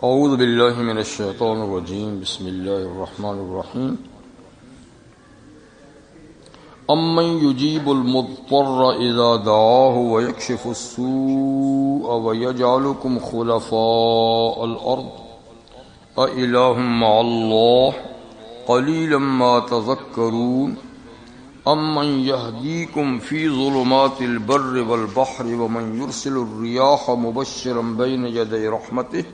اعوذ باللہ من الشیطان الرجیم بسم اللہ الرحمن الرحیم امن یجیب المضطر اذا دعاہ ویکشف السوء ویجعلکم خلفاء الارض االہ مع اللہ قلیلا ما تذکرون امن یہدیکم فی ظلمات البر والبحر ومن یرسل الریاح مبشرا بین یدی رحمتہ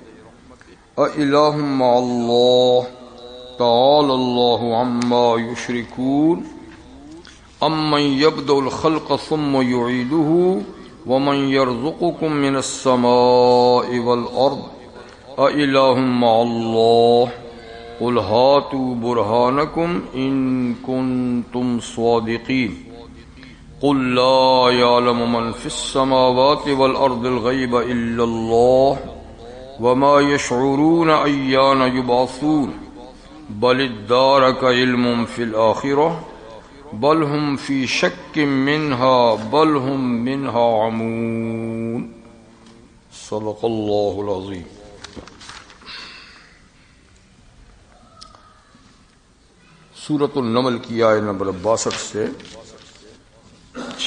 اِلَٰهٌ مَّعَ اللَّهِ تَعَالَى اللَّهُ عَمَّا يُشْرِكُونَ أَمَّن يَبْدَأُ الْخَلْقَ ثُمَّ يُعِيدُهُ وَمَن يَرْزُقُكُم مِّنَ السَّمَاءِ وَالْأَرْضِ أَإِلَٰهٌ مَّعَ اللَّهِ قُلْ هَاتُوا بُرْهَانَكُمْ إِن كُنتُمْ صَادِقِينَ قُل لَّا يَعْلَمُ مَن فِي السَّمَاوَاتِ وَالْأَرْضِ الْغَيْبَ إِلَّا اللَّهُ وما يشعرون أيان يبعثون بل ادارك علم في الآخرة بل هم في شك منها بل هم منها عمون صدق الله العظيم. سورۃ النمل کی آیت نمبر 62 سے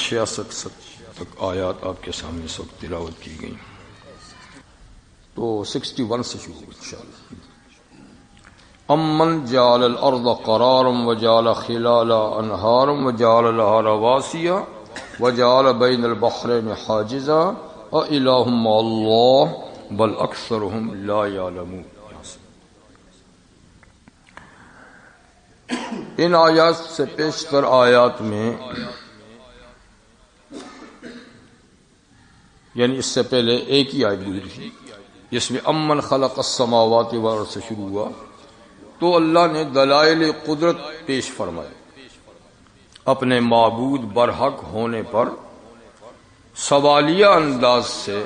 66 تک آیات آپ کے سامنے اس وقت تلاوت کی گئی. تو 61 سے شروع انشاءاللہ. امن جعل الارض قرارا وجعل خلالها انہارا وجعل لها رواسیا وجعل بین البحرین حاجزا االہ مع اللہ بل اکثرهم لا یعلمون. ان آیات سے پیشتر آیات میں یعنی اس سے پہلے ایک ہی آیت گزری تھی جس میں امن خلق السماوات والارض سے شروع ہوا. تو اللہ نے دلائل قدرت پیش فرمائے اپنے معبود برحق ہونے پر سوالیہ انداز سے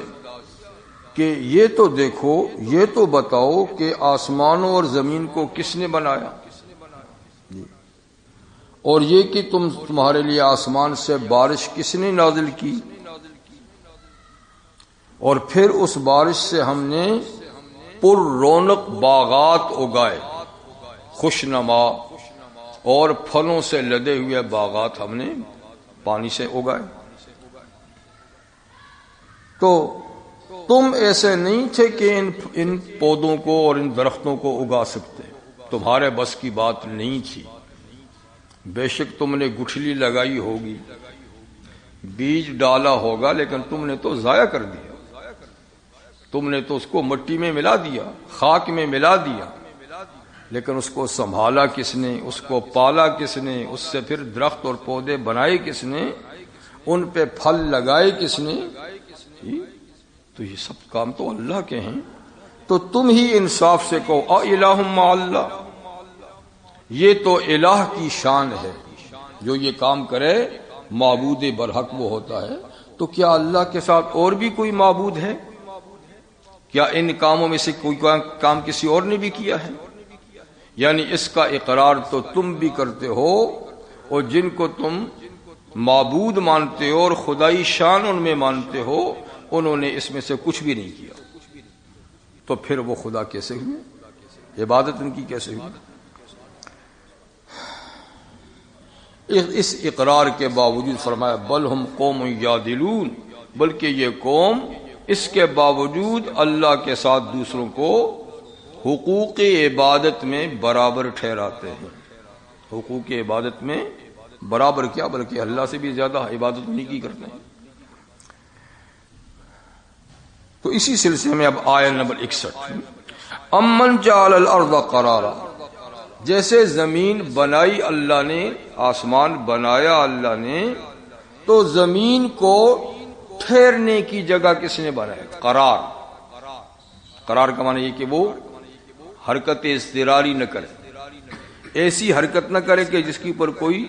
کہ یہ تو دیکھو، یہ تو بتاؤ کہ آسمانوں اور زمین کو کس نے بنایا، اور یہ کہ تمہارے لیے آسمان سے بارش کس نے نازل کی، اور پھر اس بارش سے ہم نے پر رونق باغات اگائے، خوشنما اور پھلوں سے لدے ہوئے باغات ہم نے پانی سے اگائے. تو تم ایسے نہیں تھے کہ ان پودوں کو اور ان درختوں کو اگا سکتے، تمہارے بس کی بات نہیں تھی. بے شک تم نے گٹھلی لگائی ہوگی، بیج ڈالا ہوگا، لیکن تم نے تو ضائع کر دیا. تم نے تو اس کو مٹی میں ملا دیا، خاک میں ملا دیا، لیکن اس کو سنبھالا کس نے، اس کو پالا کس نے، اس سے پھر درخت اور پودے بنائے کس نے، ان پہ پھل لگائے کس نے. تو یہ سب کام تو اللہ کے ہیں. تو تم ہی انصاف سے کہو اِلَٰهٌ مَّعَ اللَّهِ، یہ تو الہ کی شان ہے، جو یہ کام کرے معبود برحق وہ ہوتا ہے. تو کیا اللہ کے ساتھ اور بھی کوئی معبود ہے؟ کیا ان کاموں میں سے کوئی کام کسی اور نے بھی کیا ہے؟ یعنی اس کا اقرار تو تم بھی کرتے ہو، اور جن کو تم معبود مانتے ہو اور خدائی شان ان میں مانتے ہو، انہوں نے اس میں سے کچھ بھی نہیں کیا. تو پھر وہ خدا کیسے ہوئے؟ عبادت ان کی کیسے ہوئی؟ اس اقرار کے باوجود فرمایا بل ہم قوم یعدلون، بلکہ یہ قوم اس کے باوجود اللہ کے ساتھ دوسروں کو حقوق عبادت میں برابر ٹھہراتے ہیں. حقوق عبادت میں برابر کیا، بلکہ اللہ سے بھی زیادہ عبادت نہیں کی کرتے ہیں. تو اسی سلسلے میں اب آیت نمبر 61 امن جعل الارض قرارا، جیسے زمین بنائی اللہ نے، آسمان بنایا اللہ نے، تو زمین کو ٹھہرنے کی جگہ کس نے بنایا؟ قرار. قرار کا معنی یہ کہ وہ حرکت اضطراری نہ کرے، ایسی حرکت نہ کرے کہ جس کے اوپر کوئی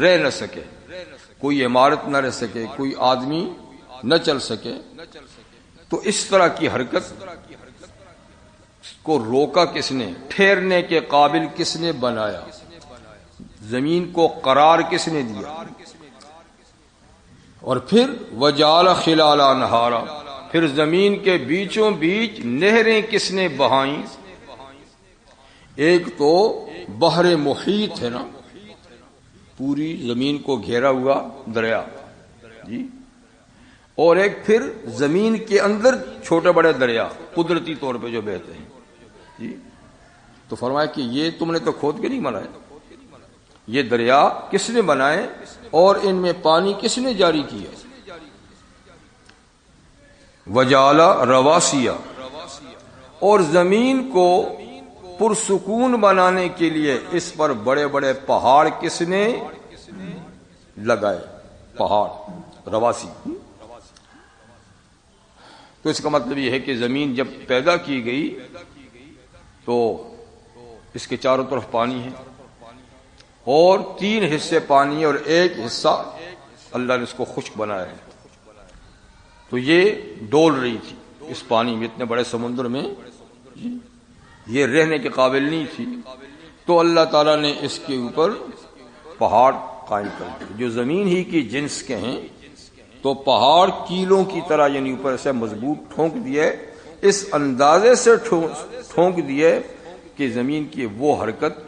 رہ نہ سکے، کوئی عمارت نہ رہ سکے، کوئی آدمی نہ چل سکے. تو اس طرح کی حرکت کو روکا کس نے؟ ٹھہرنے کے قابل کس نے بنایا؟ زمین کو قرار کس نے دیا؟ اور پھر وجعل خلالها انہارا، پھر زمین کے بیچوں بیچ نہریں کس نے بہائیں؟ ایک تو بحر محیط ہے نا، پوری زمین کو گھیرا ہوا دریا جی، اور ایک پھر زمین کے اندر چھوٹے بڑے دریا قدرتی طور پہ جو بہتے ہیں جی۔ تو فرمایا کہ یہ تم نے تو کھود کے نہیں بنائے، یہ دریا کس نے بنائے اور ان میں پانی کس نے جاری کیا؟ وجعل رواسیا، اور زمین کو پرسکون بنانے کے لیے اس پر بڑے بڑے پہاڑ کس نے لگائے؟ پہاڑ رواسی۔ تو اس کا مطلب یہ ہے کہ زمین جب پیدا کی گئی تو اس کے چاروں طرف پانی ہے، اور 3 حصے پانی اور 1 حصہ اللہ نے اس کو خشک بنایا ہے۔ تو یہ ڈول رہی تھی اس پانی میں، اتنے بڑے سمندر میں یہ رہنے کے قابل نہیں تھی، تو اللہ تعالیٰ نے اس کے اوپر پہاڑ قائم کر دیے جو زمین ہی کی جنس کے ہیں۔ تو پہاڑ کیلوں کی طرح یعنی اوپر سے مضبوط ٹھونک دیے، اس اندازے سے ٹھونک دیے کہ زمین کی وہ حرکت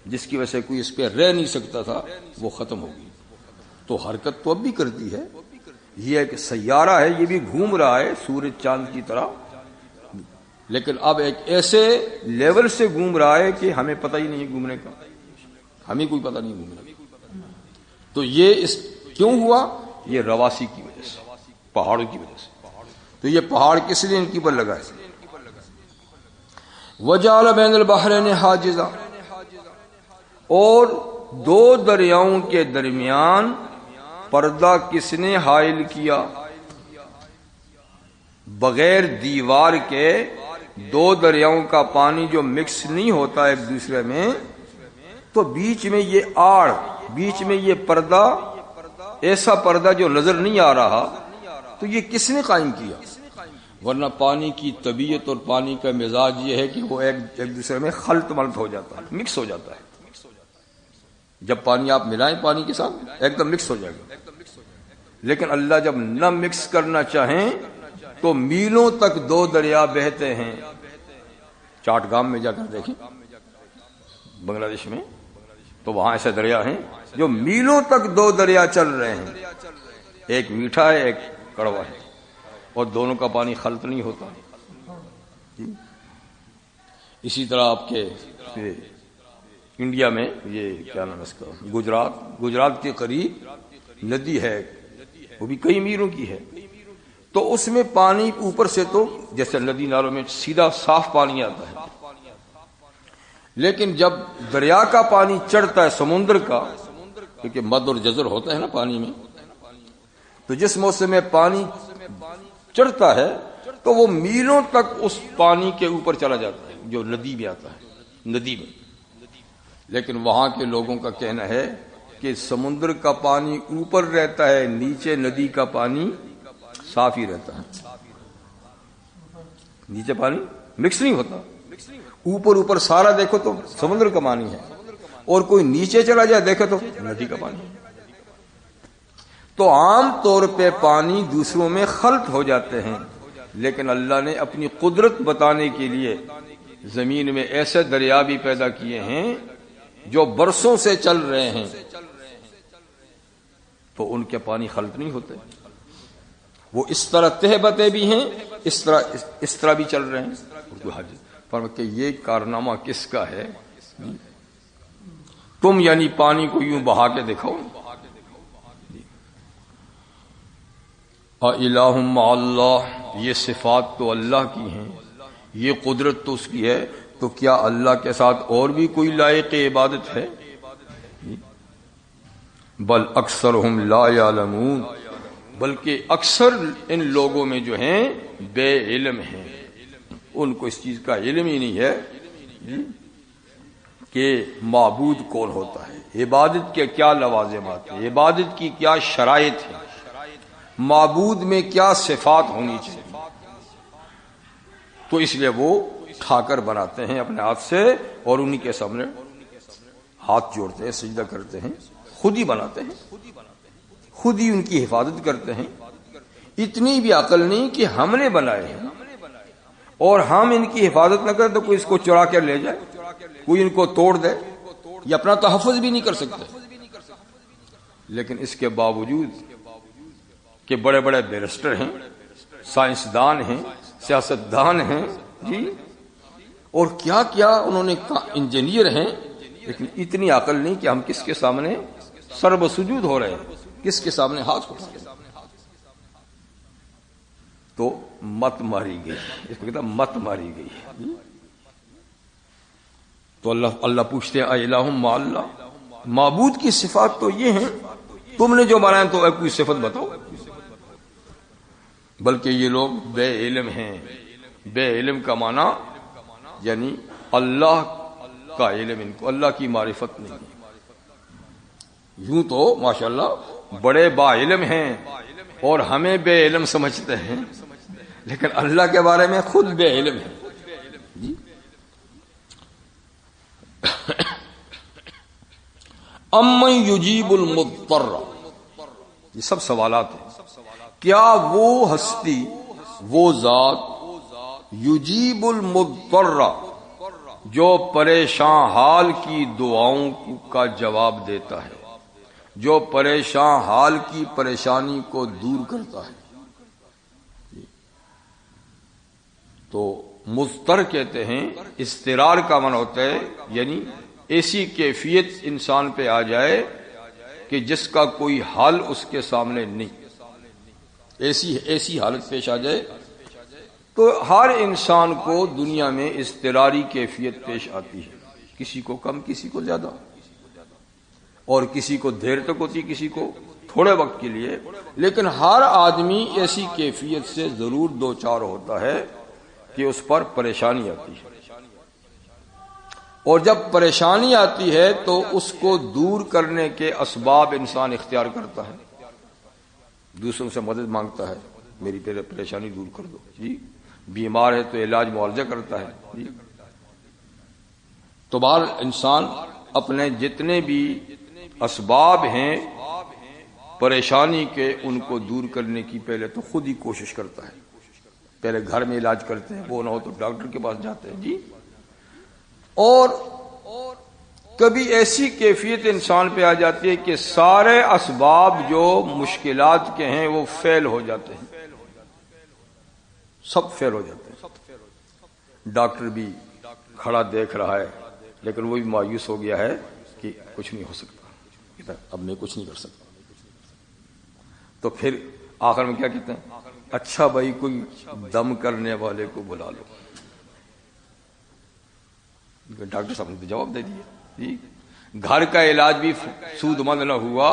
جس کی وجہ سے کوئی اس پہ رہ نہیں سکتا تھا وہ ختم ہو گئی۔ تو حرکت تو اب بھی کرتی ہے، یہ ایک سیارہ ہے، یہ بھی گھوم رہا ہے سورج چاند کی طرح، لیکن اب ایک ایسے لیول سے گھوم رہا ہے کہ ہمیں پتہ ہی نہیں ہے گھومنے کا، ہمیں کوئی پتہ نہیں گھومنے کا۔ تو یہ کیوں ہوا؟ یہ رواسی کی وجہ سے، پہاڑوں کی وجہ سے۔ تو یہ پہاڑ کس لیے ان کی پر لگا ہے؟ وجعل بین البحرین حاجزا، اور 2 دریاؤں کے درمیان پردہ کس نے حائل کیا؟ بغیر دیوار کے 2 دریاؤں کا پانی جو مکس نہیں ہوتا ایک دوسرے میں، تو بیچ میں یہ آڑ، بیچ میں یہ پردہ، ایسا پردہ جو نظر نہیں آ رہا، تو یہ کس نے قائم کیا؟ ورنہ پانی کی طبیعت اور پانی کا مزاج یہ ہے کہ وہ ایک دوسرے میں خلط ملط ہو جاتا ہے، مکس ہو جاتا ہے۔ جب پانی آپ ملائیں پانی کے ساتھ ایک دم مکس ہو جائے گا، لیکن اللہ جب نہ مکس کرنا چاہیں تو میلوں تک 2 دریا بہتے ہیں۔ چاٹ گام میں جا کر دیکھیں بنگلہ دیش میں، تو وہاں ایسے دریا ہیں جو میلوں تک 2 دریا چل رہے ہیں، ایک میٹھا ہے ایک کڑوا ہے، اور دونوں کا پانی خلط نہیں ہوتا۔ اسی طرح آپ کے انڈیا میں یہ کیا نام ہے اس کا، گجرات کے قریب ندی ہے، وہ بھی کئی میلوں کی ہے، تو اس میں پانی اوپر سے تو جیسے ندی نالوں میں سیدھا صاف پانی آتا ہے، لیکن جب دریا کا پانی چڑھتا ہے سمندر کا، کیونکہ مد اور جزر ہوتا ہے نا پانی میں، تو جس موسم میں پانی چڑھتا ہے تو وہ میلوں تک اس پانی کے اوپر چلا جاتا ہے جو ندی میں آتا ہے، ندی میں۔ لیکن وہاں کے لوگوں کا کہنا ہے کہ سمندر کا پانی اوپر رہتا ہے، نیچے ندی کا پانی صاف ہی رہتا ہے، نیچے پانی مکس نہیں ہوتا، اوپر سارا دیکھو تو سمندر کا پانی ہے، اور کوئی نیچے چلا جائے دیکھے تو ندی کا پانی ہے۔ تو عام طور پہ پانی دوسروں میں خلط ہو جاتے ہیں، لیکن اللہ نے اپنی قدرت بتانے کے لیے زمین میں ایسے دریا بھی پیدا کیے ہیں جو برسوں سے چل رہے ہیں، تو ان کے پانی خلط نہیں ہوتے، وہ اس طرح تہبتے بھی ہیں، اس طرح بھی چل رہے ہیں۔ فرمایا کہ یہ کارنامہ کس کا ہے؟ تم یعنی پانی کو یوں بہا کے دکھاؤ۔ الہ مع اللہ، یہ صفات تو اللہ کی ہیں، یہ قدرت تو اس کی ہے، تو کیا اللہ کے ساتھ اور بھی کوئی لائق عبادت ہے؟ بل اکثرہم لا یعلمون، بلکہ اکثر ان لوگوں میں جو ہیں بے علم ہیں، ان کو اس چیز کا علم ہی نہیں ہے کہ معبود کون ہوتا ہے، عبادت کے کیا لوازمات ہیں، عبادت کی کیا شرائط ہے، معبود میں کیا صفات ہونی چاہیے۔ تو اس لیے وہ اٹھا کر بناتے ہیں اپنے ہاتھ سے، اور انہی کے سامنے ہاتھ جوڑتے ہیں، سجدہ کرتے ہیں، خود ہی بناتے ہیں، خود ہی ان کی حفاظت کرتے ہیں۔ اتنی بھی عقل نہیں کہ ہم نے بنائے ہیں اور ہم ان کی حفاظت نہ کریں تو کوئی اس کو چرا کر لے جائے, کوئی ان کو توڑ دے, یہ اپنا تحفظ بھی نہیں کر سکتے. لیکن اس کے باوجود کہ بڑے بڑے بیرسٹر ہیں, سائنسدان ہیں, سیاستدان ہیں جی, اور کیا کیا انہوں نے انجینئر ہیں, لیکن اتنی عقل نہیں کہ ہم کس کے سامنے سر بسجود ہو رہے ہیں, کس کے سامنے ہاتھ اٹھا رہے ہیں. تو مت ماری گئی, اس کو کہتا مت ماری گئی. تو اللہ پوچھتے ہیں الہ مع اللہ, معبود کی صفات تو یہ ہیں, تم نے جو بنایا تو کوئی صفت بتاؤ. بلکہ یہ لوگ بے علم ہیں. بے علم کا معنی یعنی اللہ کا علم ان کو, اللہ کی معرفت نہیں. یوں تو ماشاءاللہ بڑے با علم ہیں اور ہمیں بے علم سمجھتے ہیں, لیکن اللہ کے بارے میں خود بے علم ہے جی. امن یجیب المضطر, یہ سب سوالات ہیں. کیا وہ ہستی, وہ ذات, یجیب المضطر, جو پریشان حال کی دعاؤں کا جواب دیتا ہے, جو پریشان حال کی پریشانی کو دور کرتا ہے. تو مضطر کہتے ہیں, اضطرار کا معنی ہوتا ہے یعنی ایسی کیفیت انسان پہ آ جائے کہ جس کا کوئی حل اس کے سامنے نہیں, ایسی حالت پیش آ جائے. تو ہر انسان کو دنیا میں اضطراری کیفیت پیش آتی ہے, کسی کو کم, کسی کو زیادہ, اور کسی کو دیر تک ہوتی, کسی کو تھوڑے وقت کے لیے. لیکن ہر آدمی ایسی کیفیت سے ضرور دوچار ہوتا ہے کہ اس پر پریشانی آتی ہے, اور جب پریشانی آتی ہے تو اس کو دور کرنے کے اسباب انسان اختیار کرتا ہے, دوسروں سے مدد مانگتا ہے, میری پریشانی دور کر دو جی. بیمار ہے تو علاج معالجہ کرتا ہے جی. تو بہر انسان اپنے جتنے بھی اسباب ہیں پریشانی کے, ان کو دور کرنے کی پہلے تو خود ہی کوشش کرتا ہے. پہلے گھر میں علاج کرتے ہیں, وہ نہ ہو تو ڈاکٹر کے پاس جاتے ہیں جی. اور کبھی ایسی کیفیت انسان پہ آ جاتی ہے کہ سارے اسباب جو مشکلات کے ہیں وہ فیل ہو جاتے ہیں, سب فیل ہو جاتے ہیں. ڈاکٹر بھی کھڑا دیکھ رہا ہے لیکن وہ بھی مایوس ہو گیا ہے کہ کچھ نہیں ہو سکتا, اب میں کچھ نہیں کر سکتا. تو پھر آخر میں کیا کہتے ہیں, اچھا بھائی کوئی دم کرنے والے کو بلا لو. ڈاکٹر صاحب نے جواب دے دیا جی. گھر کا علاج بھی سود مند نہ ہوا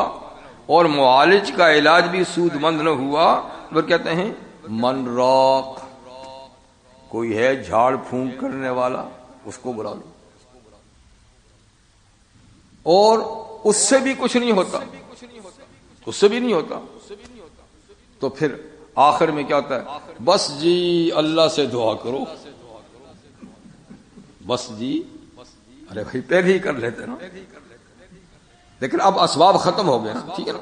اور معالج کا علاج بھی سود مند نہ ہوا. وہ کہتے ہیں من راق, کوئی ہے جھاڑ پھونک کرنے والا, اس کو بلا لو. اور اس سے بھی کچھ نہیں ہوتا, اس سے بھی نہیں ہوتا. تو پھر آخر میں کیا ہوتا ہے, بس جی اللہ سے دعا کرو. بس جی, ارے بھائی پہلے ہی کر لیتے نا. لیکن اب اسباب ختم ہو گئے نا, ٹھیک ہے نا.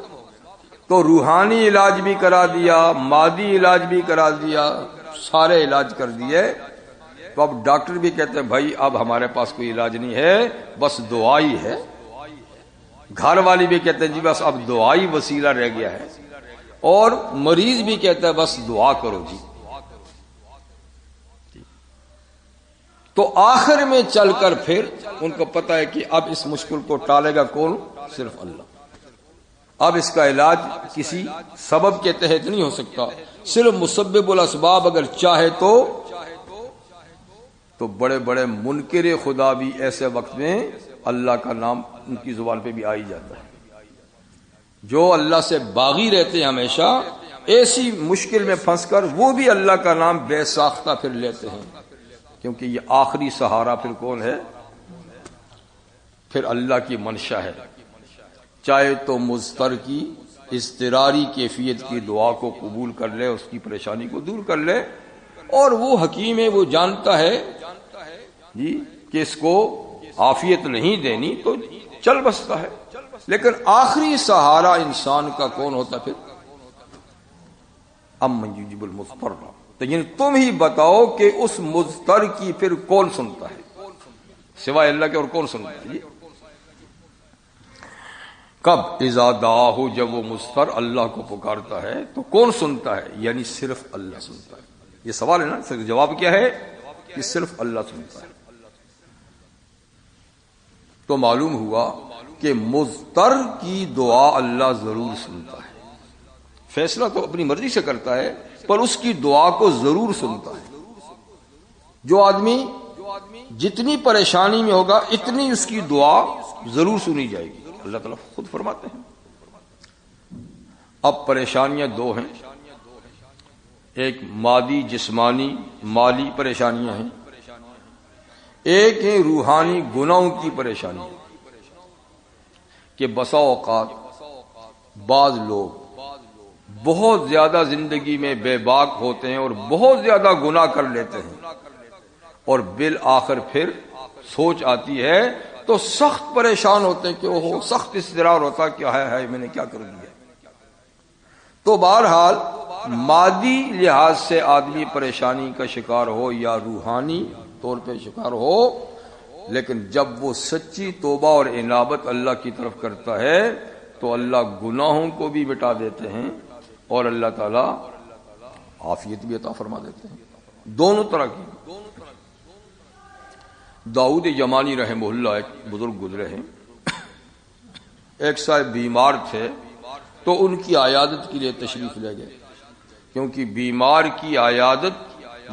تو روحانی علاج بھی کرا دیا, مادی علاج بھی کرا دیا, سارے علاج کر دیے. تو اب ڈاکٹر بھی کہتے ہیں بھائی اب ہمارے پاس کوئی علاج نہیں ہے, بس دعا ہی ہے. گھر والی بھی کہتے ہیں جی بس اب دعا ہی وسیلہ رہ گیا ہے. اور مریض بھی کہتا ہے بس دعا کرو جی. تو آخر میں چل کر پھر ان کو پتا ہے کہ اب اس مشکل کو ٹالے گا کون, صرف اللہ. اب اس کا علاج کسی سبب کے تحت نہیں ہو سکتا, صرف مسبب الاسباب اگر چاہے تو بڑے بڑے منکر خدا بھی ایسے وقت میں اللہ کا نام ان کی زبان پہ بھی آ ہی جاتا ہے. جو اللہ سے باغی رہتے ہیں ہمیشہ, ایسی مشکل میں پھنس کر وہ بھی اللہ کا نام بے ساختہ پھر لیتے ہیں, کیونکہ یہ آخری سہارا پھر کون ہے, پھر اللہ کی منشا ہے. چاہے تو مضطر کی اضطراری کیفیت کی دعا کو قبول کر لے, اس کی پریشانی کو دور کر لے, اور وہ حکیم ہے, وہ جانتا ہے جی کہ اس کو عافیت نہیں دینی تو چل بستا ہے. لیکن آخری سہارا انسان کا کون ہوتا پھر, امن یجیب المضطر، تو یعنی تم ہی بتاؤ کہ اس مضطر کی پھر کون سنتا ہے، سوائے اللہ کے اور کون سنتا ہے؟ کب؟ اذا دعاہ، جب وہ مضطر اللہ کو پکارتا ہے تو کون سنتا ہے؟ یعنی صرف اللہ سنتا ہے۔ یہ سوال ہے نا، جواب کیا ہے کہ صرف اللہ سنتا ہے۔ تو معلوم ہوا کہ مضطر کی دعا اللہ ضرور سنتا ہے، فیصلہ تو اپنی مرضی سے کرتا ہے پر اس کی دعا کو ضرور سنتا ہے۔ جو آدمی جتنی پریشانی میں ہوگا اتنی اس کی دعا ضرور سنی جائے گی، اللہ تعالیٰ خود فرماتے ہیں۔ اب پریشانیاں دو ہیں، ایک مادی جسمانی مالی پریشانیاں ہیں، ایک ہے روحانی گناہوں کی پریشانی، کہ بسا اوقات بعض لوگ بہت زیادہ زندگی میں بے باک ہوتے ہیں اور بہت زیادہ گناہ کر لیتے ہیں، اور بالآخر پھر سوچ آتی ہے تو سخت پریشان ہوتے ہیں کہ وہ سخت اضطرار ہوتا کہ ہائے میں نے کیا کر دیا۔ تو بہرحال مادی لحاظ سے آدمی پریشانی کا شکار ہو یا روحانی طور پہ شکار ہو، لیکن جب وہ سچی توبہ اور انابت اللہ کی طرف کرتا ہے تو اللہ گناہوں کو بھی مٹا دیتے ہیں اور اللہ تعالیٰ عافیت بھی عطا فرما دیتے ہیں، دونوں طرح کی۔ داؤد یمانی رحمہ اللہ ایک بزرگ گزرے ہیں، ایک صاحب بیمار تھے تو ان کی عیادت کے لیے تشریف لے گئے، کیونکہ بیمار کی عیادت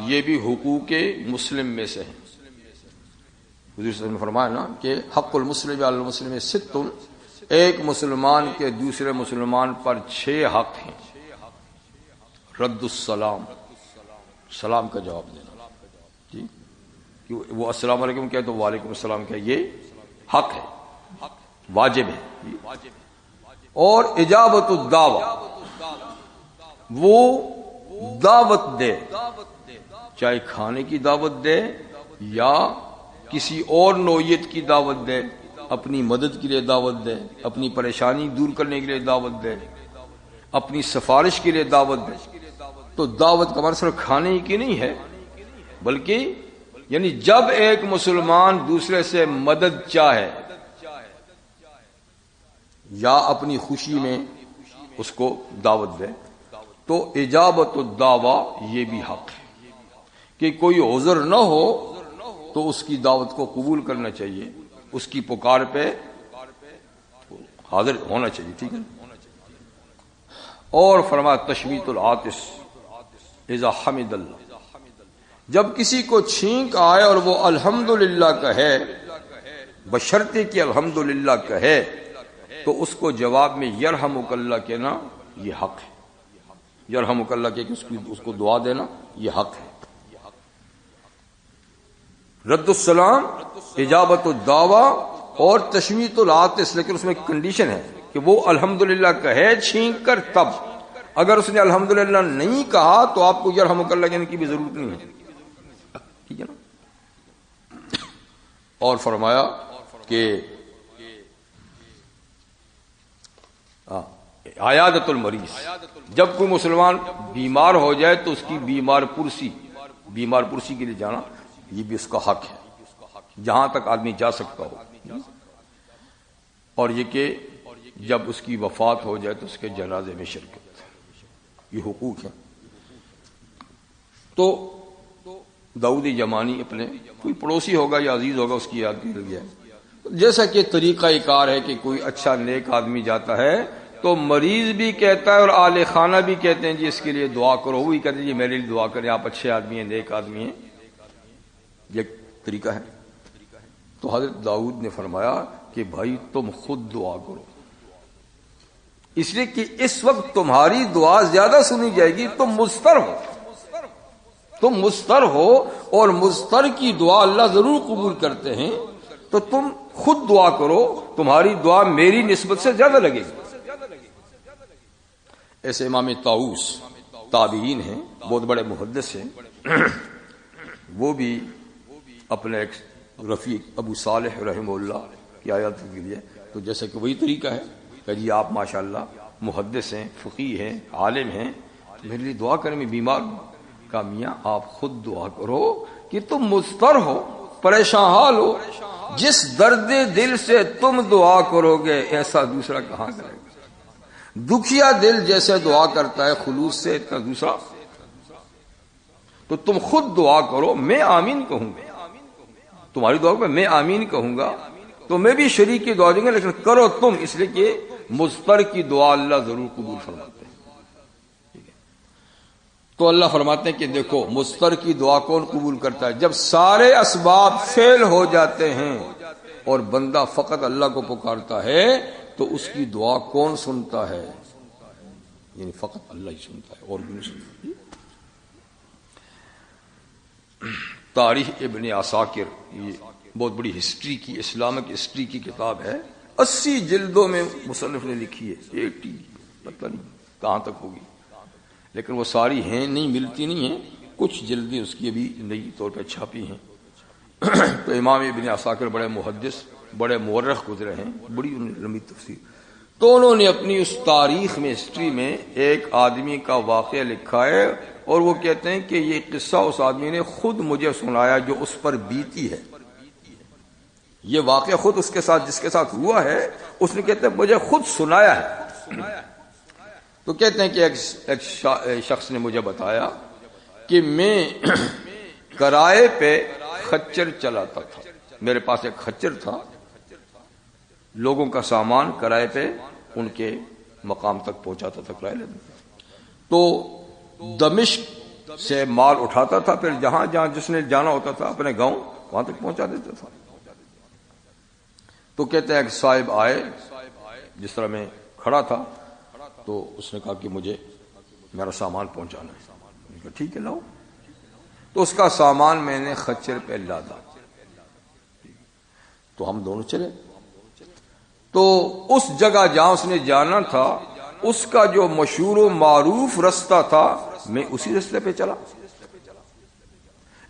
یہ بھی حقوق مسلم میں سے ہے۔ حضور صلی اللہ علیہ وسلم نے فرمایا نا کہ حق المسلم علی المسلم ست، ایک مسلمان کے دوسرے مسلمان پر 6 حق ہیں۔ رد السلام، سلام کا جواب دینا، جی وہ السلام علیکم کہے تو وعلیکم السلام کہے، یہ حق ہے، واجب ہے۔ اور اجابت الدعوہ، وہ دعوت دے، چاہے کھانے کی دعوت دے یا کسی اور نوعیت کی دعوت دے، اپنی مدد کے لیے دعوت دے، اپنی پریشانی دور کرنے کے لیے دعوت دے، اپنی سفارش کے لیے دعوت دے۔ تو دعوت کا مطلب صرف کھانے کی نہیں ہے، بلکہ یعنی جب ایک مسلمان دوسرے سے مدد چاہے یا اپنی خوشی میں اس کو دعوت دے تو اجابت الدعوہ یہ بھی حق ہے، کہ کوئی عذر نہ ہو تو اس کی دعوت کو قبول کرنا چاہیے، اس کی پکار پہ حاضر ہونا چاہیے، ٹھیک ہے۔ اور فرمایا تشمیت العاطس اذا حمد اللہ، جب کسی کو چھینک آئے اور وہ الحمدللہ کہے، بشرطے کہ الحمدللہ کہے، تو اس کو جواب میں یرحمک اللہ کہنا یہ حق ہے، یرحمک اللہ کہ اس کو دعا دینا یہ حق ہے۔ رد السلام، اجابت الدعوہ اور تشمیت العاطس، لیکن اس میں ایک کنڈیشن ہے کہ وہ الحمدللہ کہے چھینک کر، تب اگر اس نے الحمدللہ نہیں کہا تو آپ کو یرحمک اللہ کہنے کی بھی ضرورت نہیں ہے، ٹھیک ہے نا۔ اور فرمایا کہ عیادت المریض، جب کوئی مسلمان بیمار ہو جائے تو اس کی بیمار پرسی کے لیے جانا یہ بھی اس کا حق ہے، جہاں تک آدمی جا سکتا ہو۔ اور یہ کہ جب اس کی وفات ہو جائے تو اس کے جنازے میں شرکت، یہ حقوق ہے۔ تو داؤد یمانی اپنے کوئی پڑوسی ہوگا یا عزیز ہوگا اس کی یاد کر گیا، جیسا کہ طریقہ کار ہے کہ کوئی اچھا نیک آدمی جاتا ہے تو مریض بھی کہتا ہے اور آل خانہ بھی کہتے ہیں جی اس کے لیے دعا کرو، وہی کہتے ہیں جی میرے لیے دعا کریں، آپ اچھے آدمی ہیں، نیک آدمی ہیں، یہ طریقہ ہے۔ تو حضرت داؤد نے فرمایا کہ بھائی تم خود دعا کرو، اس لیے کہ اس وقت تمہاری دعا زیادہ سنی جائے گی، تم مضطر ہو اور مضطر کی دعا اللہ ضرور قبول کرتے ہیں، تو تم خود دعا کرو، تمہاری دعا میری نسبت سے زیادہ لگے گی۔ ایسے امام طاؤس تابعین ہیں، بہت بڑے محدث ہیں، وہ بھی اپنے ایک رفیق ابو صالح رحمہ اللہ کی آیات کے لیے، تو جیسے کہ وہی طریقہ ہے کہ جی آپ ماشاءاللہ محدث ہیں، فقیہ ہیں، عالم ہیں، میرے لیے دعا کریں، میں بیمار ہوں. کہا میاں آپ خود دعا کرو کہ تم مضطر ہو، پریشان حال ہو. جس درد دل سے تم دعا کرو گے ایسا دوسرا کہاں کرے گا؟ دکھیا دل جیسے دعا کرتا ہے خلوص سے، اتنا دوسرا. تو تم خود دعا کرو، میں آمین کہوں گا. تمہاری دعا پہ میں آمین کہوں گا تو میں بھی شریک کی دعا دوں گا، لیکن کرو تم، اس لیے کہ مضطر کی دعا اللہ ضرور قبول فرماتے ہیں. تو اللہ فرماتے ہیں کہ دیکھو مضطر کی دعا کون قبول کرتا ہے؟ جب سارے اسباب فیل ہو جاتے ہیں اور بندہ فقط اللہ کو پکارتا ہے تو اس کی دعا کون سنتا ہے؟ یعنی فقط اللہ ہی سنتا ہے اور بھی نہیں سنتا. تاریخ ابن عساکر، یہ بہت بڑی ہسٹری کی، اسلامک ہسٹری کی کتاب ہے، 80 جلدوں میں مصنف نے لکھی ہے. 80 پتہ نہیں کہاں تک ہوگی، لیکن وہ ساری ہیں نہیں، ملتی نہیں ہیں. کچھ جلدیں اس کی ابھی نئی طور پہ چھاپی ہیں. تو امام ابن عساکر بڑے محدث، بڑے مورخ گزرے ہیں، بڑی لمبی تفسیر. تو انہوں نے اپنی اس تاریخ میں، ہسٹری میں ایک آدمی کا واقعہ لکھا ہے، اور وہ کہتے ہیں کہ یہ قصہ اس آدمی نے خود مجھے سنایا جو اس پر بیتی ہے. یہ واقعہ خود اس کے ساتھ، جس کے ساتھ ہوا ہے، اس نے کہتے ہیں مجھے خود سنایا ہے. تو کہتے ہیں کہ ایک شخص نے مجھے بتایا کہ میں کرائے پہ خچر چلاتا تھا. میرے پاس ایک خچر تھا، لوگوں کا سامان کرائے پہ ان کے مقام تک پہنچاتا تھا، کرائے لیتا تھا. تو دمشق سے مال اٹھاتا تھا، پھر جہاں جہاں جس نے جانا ہوتا تھا اپنے گاؤں وہاں تک پہنچا دیتا تھا. تو کہتے ہیں ایک صاحب آئے، جس طرح میں کھڑا تھا، تو اس نے کہا کہ مجھے میرا سامان پہنچانا ہے. میں نے کہا ٹھیک ہے لاؤ. تو اس کا سامان میں نے خچر پہ لادا. تو ہم دونوں چلے. تو اس جگہ جہاں اس نے جانا تھا، اس کا جو مشہور و معروف رستہ تھا، میں اسی رستے پہ چلا.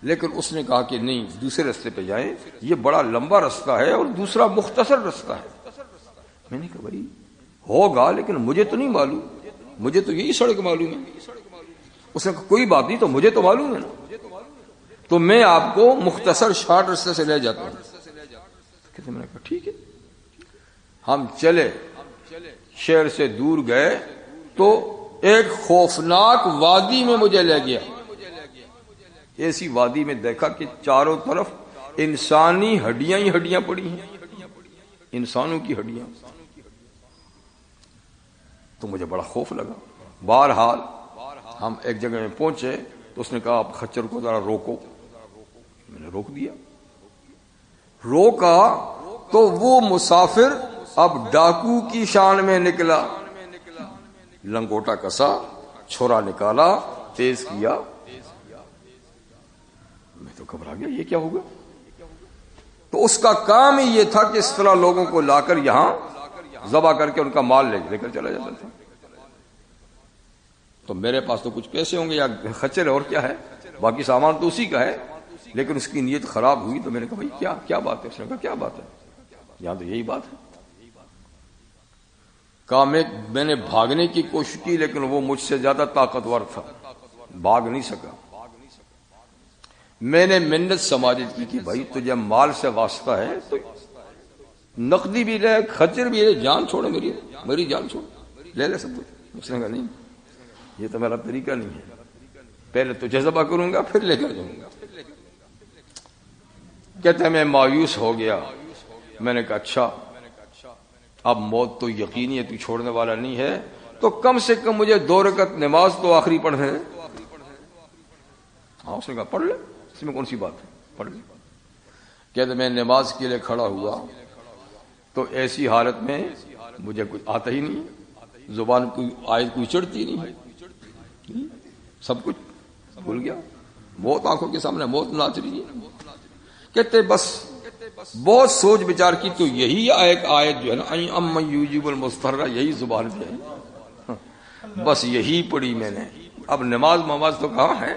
لیکن اس نے کہا کہ نہیں، دوسرے رستے پہ جائیں، یہ بڑا لمبا رستہ ہے اور دوسرا مختصر رستہ ہے. میں نے کہا بھائی ہوگا، لیکن مجھے تو نہیں معلوم، مجھے تو یہی سڑک معلوم ہے. اس نے کہا کوئی بات نہیں، تو مجھے تو معلوم ہے نا، تو میں آپ کو مختصر شارٹ رستے سے لے جاتا ہوں. کہتے میں نے کہا ٹھیک ہے. ہم چلے، شہر سے دور گئے تو ایک خوفناک وادی میں مجھے لے گیا. ایسی وادی میں دیکھا کہ چاروں طرف انسانی ہڈیاں ہی ہڈیاں پڑی ہیں، انسانوں کی ہڈیاں. تو مجھے بڑا خوف لگا. بہرحال ہم ایک جگہ میں پہنچے تو اس نے کہا آپ خچر کو ذرا روکو. میں نے روک دیا. روکا تو وہ مسافر اب ڈاکو کی شان میں نکلا. لنگوٹا کسا، چھرا نکالا، تیز کیا. میں تو گھبرا گیا، یہ کیا ہوگا؟ تو اس کا کام ہی یہ تھا کہ اس طرح لوگوں کو لا کر یہاں ذبح کر کے ان کا مال لے کر چلا جاتا تھا. تو میرے پاس تو کچھ پیسے ہوں گے یا خچر اور کیا ہے، باقی سامان تو اسی کا ہے. لیکن اس کی نیت خراب ہوئی تو میں نے کہا بھائی کیا بات ہے؟ اس نے کہا کیا بات ہے؟ یہاں تو یہی بات ہے. کہا میں نے بھاگنے کی کوشش کی، لیکن وہ مجھ سے زیادہ طاقتور تھا، بھاگ نہیں سکا. میں نے منت سماجت کی کہ بھائی تجھے مال سے واسطہ ہے تو نقدی بھی لے، خچر بھی لے، جان چھوڑے، میری جان چھوڑ، لے لے سب کچھ. اس نے کہا نہیں، یہ تو میرا طریقہ نہیں ہے، پہلے تجھے ذبح کروں گا پھر لے کر جاؤں گا. کہتے ہیں میں مایوس ہو گیا. میں نے کہا اچھا اب موت تو یقینی ہے، تو چھوڑنے والا نہیں ہے، تو کم سے کم مجھے 2 رکعت نماز تو آخری پڑھنے. ہاں اس نے کہا پڑھ لے، اس میں کون سی بات ہے، پڑھ لے. کہتے میں نماز کے لیے کھڑا ہوا تو ایسی حالت میں مجھے کچھ آتا ہی نہیں، زبان کوئی آیت کوئی چڑھتی نہیں، سب کچھ بھول گیا. موت آنکھوں کے سامنے، موت ناچ رہی ہے. کہتے بس بہت سوچ بچار کی تو یہی ایک آیت جو ہے نا، امن یجیب المضطر، یہی زبان پہ ہے، بس یہی پڑھی میں نے. اب نماز تو کہاں ہے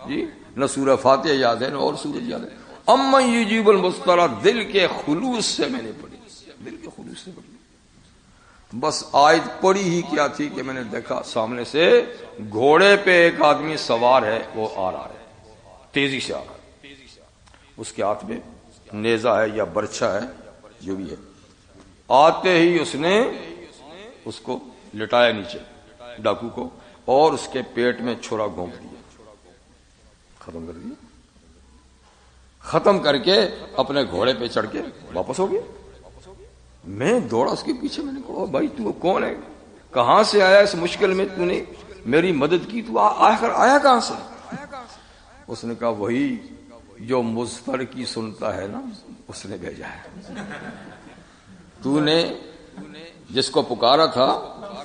جی، نہ سورہ فاتحہ یاد ہے نہ اور سورج یاد ہے. امن یجیب المضطر دل کے خلوص سے میں نے پڑھی، دل کے خلوص سے پڑھی. بس آیت پڑھی ہی کیا تھی کہ میں نے دیکھا سامنے سے گھوڑے پہ ایک آدمی سوار ہے، وہ آ رہا ہے، تیزی سے آ رہا ہے، اس کے ہاتھ میں نیزہ ہے یا برچھا ہے جو بھی ہے، آتے ہی اس نے اس کو لٹایا نیچے ڈاکو کو، اور اس کے پیٹ میں چھرا گھونپ دیا، ختم کر دیا، ختم کر کے اپنے گھوڑے پہ چڑھ کے واپس ہو گیا۔ میں دوڑا اس کے پیچھے، میں نے کہا بھائی تو کون ہے، کہاں سے آیا اس مشکل میں، تو نے میری مدد کی، تو آخر آیا کہاں سے؟ اس نے کہا وہی جو مضطر کی سنتا ہے نا، اس نے بھیجا ہے، تو نے جس کو پکارا تھا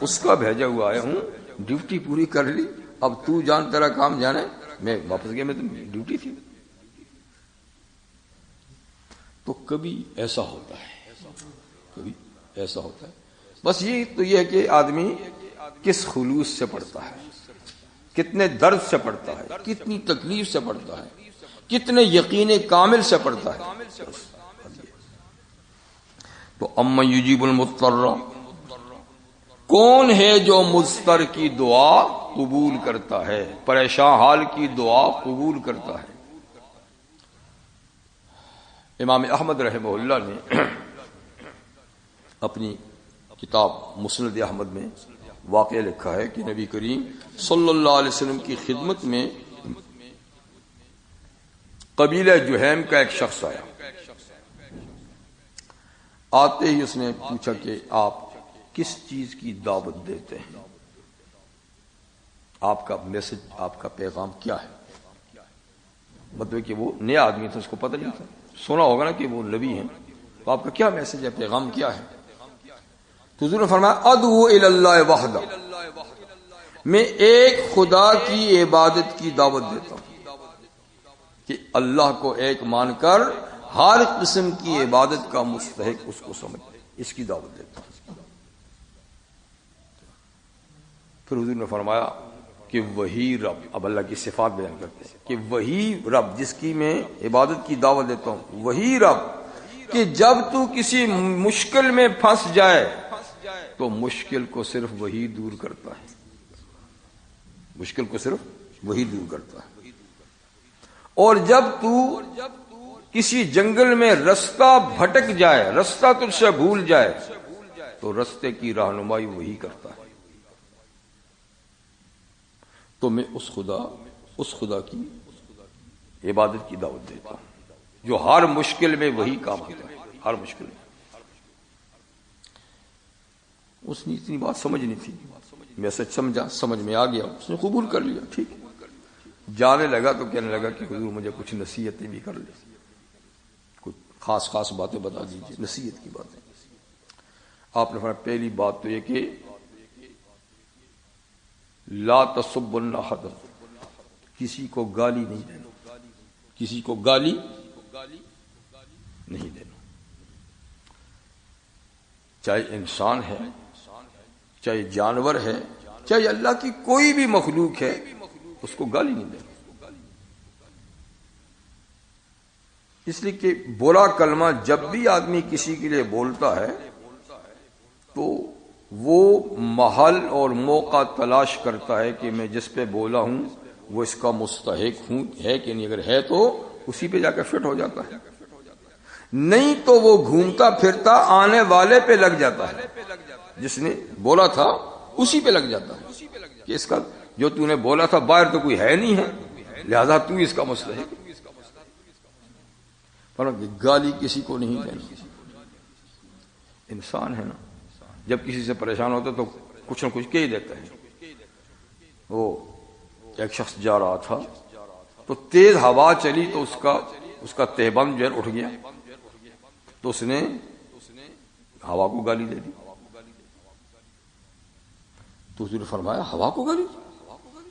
اس کا بھیجا ہوا آیا ہوں، ڈیوٹی پوری کر لی، اب تو جان تیرا کام جانے، میں واپس گیا، میں تو ڈیوٹی تھی۔ تو کبھی ایسا ہوتا ہے، کبھی ایسا ہوتا ہے، بس یہ تو یہ ہے کہ آدمی کس خلوص سے پڑھتا ہے، کتنے درد سے پڑھتا ہے، کتنی تکلیف سے پڑھتا ہے، کتنے یقین کامل سے پڑھتا ہے۔ تو امن یجیب المضطر، کون ہے جو مضطر کی دعا قبول کرتا ہے، پریشان حال کی دعا قبول کرتا ہے۔ امام احمد رحمہ اللہ نے اپنی کتاب مسند احمد میں واقعہ لکھا ہے کہ نبی کریم صلی اللہ علیہ وسلم کی خدمت میں قبیلہ جہیم کا ایک شخص آیا، آتے ہی اس نے پوچھا کہ آپ کس چیز کی دعوت دیتے ہیں، آپ کا میسج، آپ کا پیغام کیا ہے؟ مطلب کہ وہ نیا آدمی تھا، اس کو پتہ نہیں تھا، سنا ہوگا نا کہ وہ نبی ہیں، تو آپ کا کیا میسج ہے، پیغام کیا ہے؟ تو حضور نے فرمایا ادعو الی اللہ وحدہ، میں ایک خدا کی عبادت کی دعوت دیتا ہوں، کہ اللہ کو ایک مان کر ہر قسم کی عبادت کا مستحق اس کو سمجھ، اس کی دعوت دیتا ہوں۔ پھر حضور نے فرمایا کہ وہی رب، اب اللہ کی صفات بیان کرتے ہیں کہ وہی رب جس کی میں عبادت کی دعوت دیتا ہوں، وہی رب کہ جب تو کسی مشکل میں پھنس جائے تو مشکل کو صرف وہی دور کرتا ہے، مشکل کو صرف وہی دور کرتا ہے، اور جب تو کسی جنگل میں رستہ بھٹک جائے، رستہ تجھ سے بھول جائے تو رستے کی رہنمائی وہی کرتا ہے۔ تو میں اس خدا کی عبادت کی دعوت دیتا ہوں جو ہر مشکل میں وہی کام آتا ہے، ہر مشکل میں۔ اس نے اتنی بات سمجھنی تھی، میں سچ سمجھا، سمجھ میں آ گیا، اس نے قبول کر لیا، ٹھیک ہے۔ جانے لگا تو کہنے لگا کہ حضور مجھے کچھ نصیحتیں بھی کر لی، کچھ خاص باتیں بتا دیجیے، نصیحت کی باتیں۔ آپ نے فرمایا پہلی بات تو یہ کہ لا تسبن احد، کسی کو گالی نہیں دینا، کسی کو گالی نہیں دینا، چاہے انسان ہے، چاہے جانور ہے، چاہے اللہ کی کوئی بھی مخلوق ہے، اس کو گالی نہیں دینا۔ اس لیے کہ برا کلمہ جب بھی آدمی کسی کے لیے بولتا ہے تو وہ محل اور موقع تلاش کرتا ہے کہ میں جس پہ بولا ہوں وہ اس کا مستحق ہوں، ہے کہ نہیں، اگر ہے تو اسی پہ جا کے فٹ ہو جاتا ہے، نہیں تو وہ گھومتا پھرتا آنے والے پہ لگ جاتا ہے، جس نے بولا تھا اسی پہ لگ جاتا ہے کہ اس کا جو تو نے بولا تھا باہر تو کوئی ہے نہیں ہے، لہذا تو اس کا مستحق ہے۔ گالی کسی کو نہیں دینا، انسان ہے نا، جب کسی سے پریشان ہوتا تو کچھ نہ کچھ کہہ ہی دیتا ہے۔ وہ ایک شخص جا رہا تھا تو تیز ہوا چلی تو اس کا تہبند جو ہے اٹھ گیا، تو اس نے ہوا کو گالی دے دی۔ تو حضور نے فرمایا ہوا کو گالی،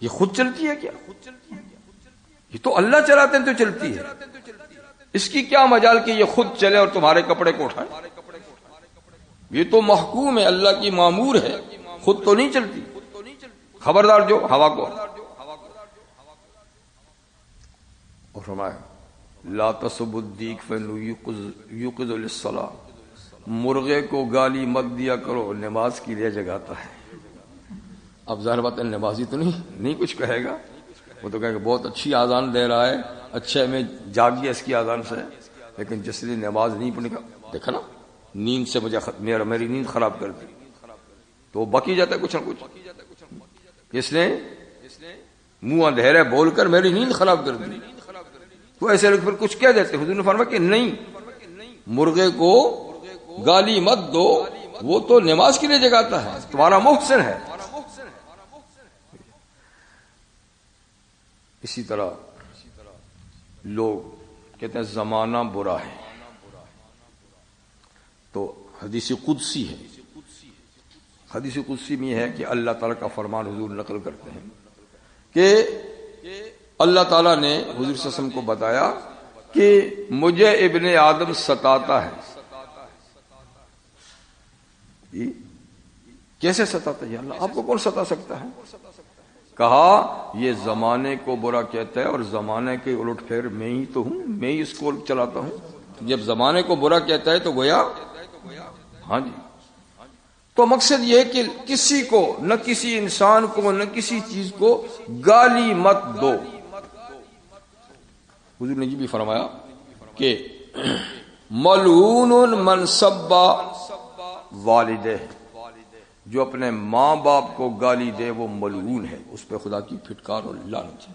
یہ خود چلتی ہے کیا؟ یہ تو اللہ چلاتے ہیں تو چلتی ہے، اس کی کیا مجال کہ یہ خود چلے اور تمہارے کپڑے کو اٹھائے؟ یہ تو محکوم ہے، اللہ کی مامور ہے، خود تو نہیں چلتی، خبردار جو ہوا کو۔ اور فرمایا لا تسبوا الدیک فإنه یوقظ للصلاۃ، مرغے کو گالی مت دیا کرو، نماز کے لیے جگاتا ہے۔ اب ظاہر بات ہے نمازی تو نہیں کچھ کہے گا، وہ تو کہے گا بہت اچھی آزان دے رہا ہے، اچھے میں جاگ گیا اس کی آزان سے، لیکن جس نے نماز نہیں پڑھنے کا دیکھا نا، نیند سے مجھے میری نیند خراب کر دی، تو وہ بکی جاتا ہے کچھ نہ کچھ، اس نے منہ اندھیرے بول کر میری نیند خراب کر دی۔ تو ایسے لوگ پھر کچھ کہہ دیتے، حضور نے فرمایا کہ نہیں، مرغے کو گالی مت دو، وہ تو نماز کے لیے جگاتا ہے، تمہارا محسن ہے۔ اسی طرح لوگ کہتے ہیں زمانہ برا ہے، تو حدیث قدسی ہے، حدیث قدسی میں یہ ہے کہ اللہ تعالیٰ کا فرمان حضور نقل کرتے ہیں کہ اللہ تعالیٰ نے حضور صلی اللہ علیہ وسلم کو بتایا کہ مجھے ابن آدم ستاتا ہے۔ کیسے ستاتا ہے اللہ؟ آپ کو کون ستا سکتا ہے؟ کہا یہ زمانے کو برا کہتا ہے اور زمانے کے الٹ پھیر میں ہی تو ہوں، میں ہی اس کو چلاتا ہوں۔ جب زمانے کو برا کہتا ہے تو گویا ہاں جی، تو مقصد یہ ہے کہ کسی کو، نہ کسی انسان کو، نہ کسی چیز کو گالی مت دو۔ حضور نے یہ بھی فرمایا کہ ملعون من سب والدہ، جو اپنے ماں باپ کو گالی دے وہ ملعون ہے، اس پہ خدا کی پھٹکار اور لعنت ہے۔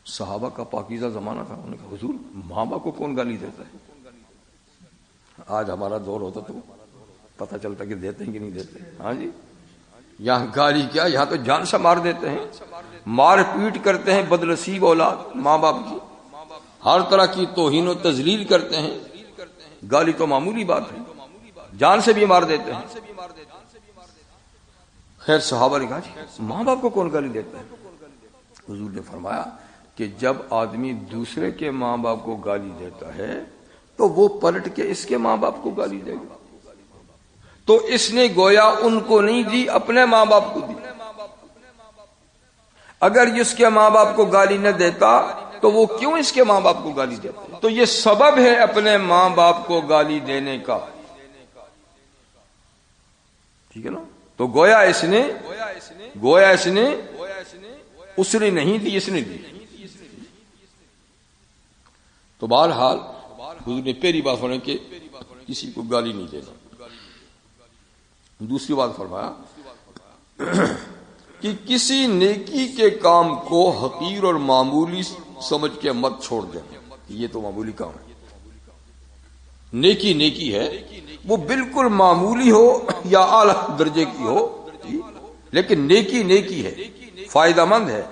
صحابہ کا پاکیزہ زمانہ تھا، انہوں نے کہا حضور ماں باپ کو کون گالی دیتا ہے؟ آج ہمارا دور ہوتا تو پتہ چلتا کہ دیتے ہیں کہ نہیں دیتے۔ ہاں جی، یہاں گالی کیا، یہاں تو جان سے مار دیتے ہیں، مار پیٹ کرتے ہیں، بدنصیب اولاد ماں باپ کی، ہر طرح کی توہین و تذلیل کرتے ہیں۔ گالی تو معمولی بات ہے، جان سے بھی مار دیتے ہیں۔ خیر صحابہ نے کہا جی ماں باپ کو کون گالی دیتا ہے؟ حضور نے فرمایا کہ جب آدمی دوسرے کے ماں باپ کو گالی دیتا ہے تو وہ پلٹ کے اس کے ماں باپ کو گالی دے گا، تو اس نے گویا ان کو نہیں دی، اپنے ماں باپ کو دی۔ اگر اس کے ماں باپ کو گالی نہ دیتا تو وہ کیوں اس کے ماں باپ کو گالی دیتا؟ تو یہ سبب ہے اپنے ماں باپ کو گالی دینے کا، ٹھیک ہے نا؟ تو گویا اس نے اس نے نہیں دی، اس نے دی۔ تو بہرحال حضور نے پہلی بات فرمائی کہ کسی کو گالی نہیں دینا۔ دوسری بات فرمایا کہ کسی نیکی کے کام کو حقیر اور معمولی سمجھ کے مت چھوڑ دیں، یہ تو معمولی کام ہے۔ نیکی ہے، وہ بالکل معمولی ہو یا اعلیٰ درجے کی ہو، لیکن نیکی ہے، فائدہ مند ہے۔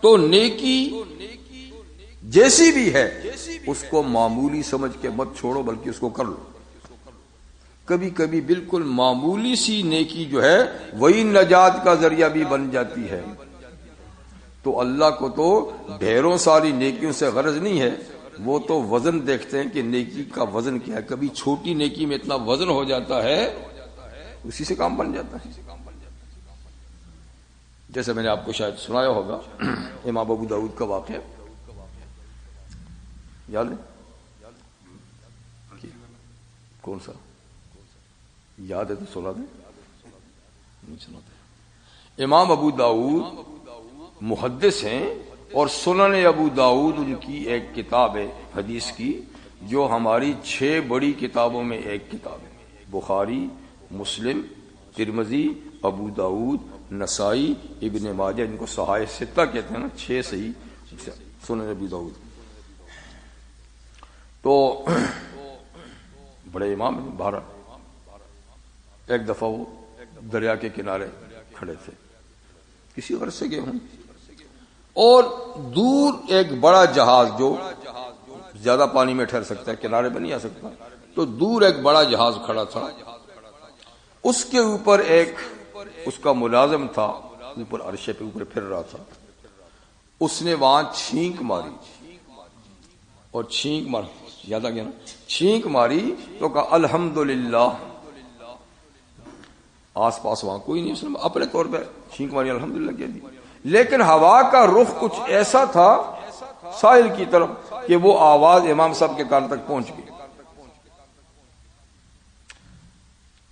تو نیکی جیسی بھی ہے اس کو معمولی سمجھ کے مت چھوڑو، بلکہ اس کو کر لو۔ کبھی کبھی بالکل معمولی سی نیکی جو ہے وہی نجات کا ذریعہ بھی بن جاتی ہے۔ تو اللہ کو تو ڈھیروں ساری نیکیوں سے غرض نہیں ہے، وہ تو وزن دیکھتے ہیں کہ نیکی کا وزن کیا ہے۔ کبھی چھوٹی نیکی میں اتنا وزن ہو جاتا ہے اسی سے کام بن جاتا ہے۔ جیسے میں نے آپ کو شاید سنایا ہوگا امام ابو داؤد کا واقعہ، یاد ہے؟ کون سا یاد ہے تو سنا دیں، نہیں سناتے۔ امام ابو داؤد محدث ہیں اور سنن ابو داؤد ان کی ایک کتاب ہے حدیث کی، جو ہماری 6 بڑی کتابوں میں ایک کتاب ہے۔ بخاری، مسلم، ترمذی، ابو داؤد، نسائی، ابن ماجہ، ان کو صحائح ستہ کہتے ہیں نا، 6 صحیح سنن ابو داؤد۔ تو بڑے امام ہیں۔ بہرحال ایک دفعہ وہ دریا کے کنارے کھڑے تھے، کسی غرض سے گئے ہوں، اور دور ایک بڑا جہاز جو زیادہ پانی میں ٹھہر سکتا ہے، کنارے پہ نہیں آ سکتا، تو دور ایک بڑا جہاز کھڑا تھا، اس کے اوپر ایک اس کا ملازم تھا، اوپر عرشے پہ اوپر پھر رہا تھا۔ اس نے وہاں چھینک ماری، اور چھینک مار یاد آ گیا نا، چھینک ماری تو کہا الحمدللہ۔ آس پاس وہاں کوئی نہیں، اس نے اپنے طور پہ چھینک ماری، الحمدللہ کہہ دی، لیکن ہوا کا رخ کچھ ایسا تھا ساحل کی طرف کہ وہ آواز امام صاحب کے کان تک پہنچ گئی،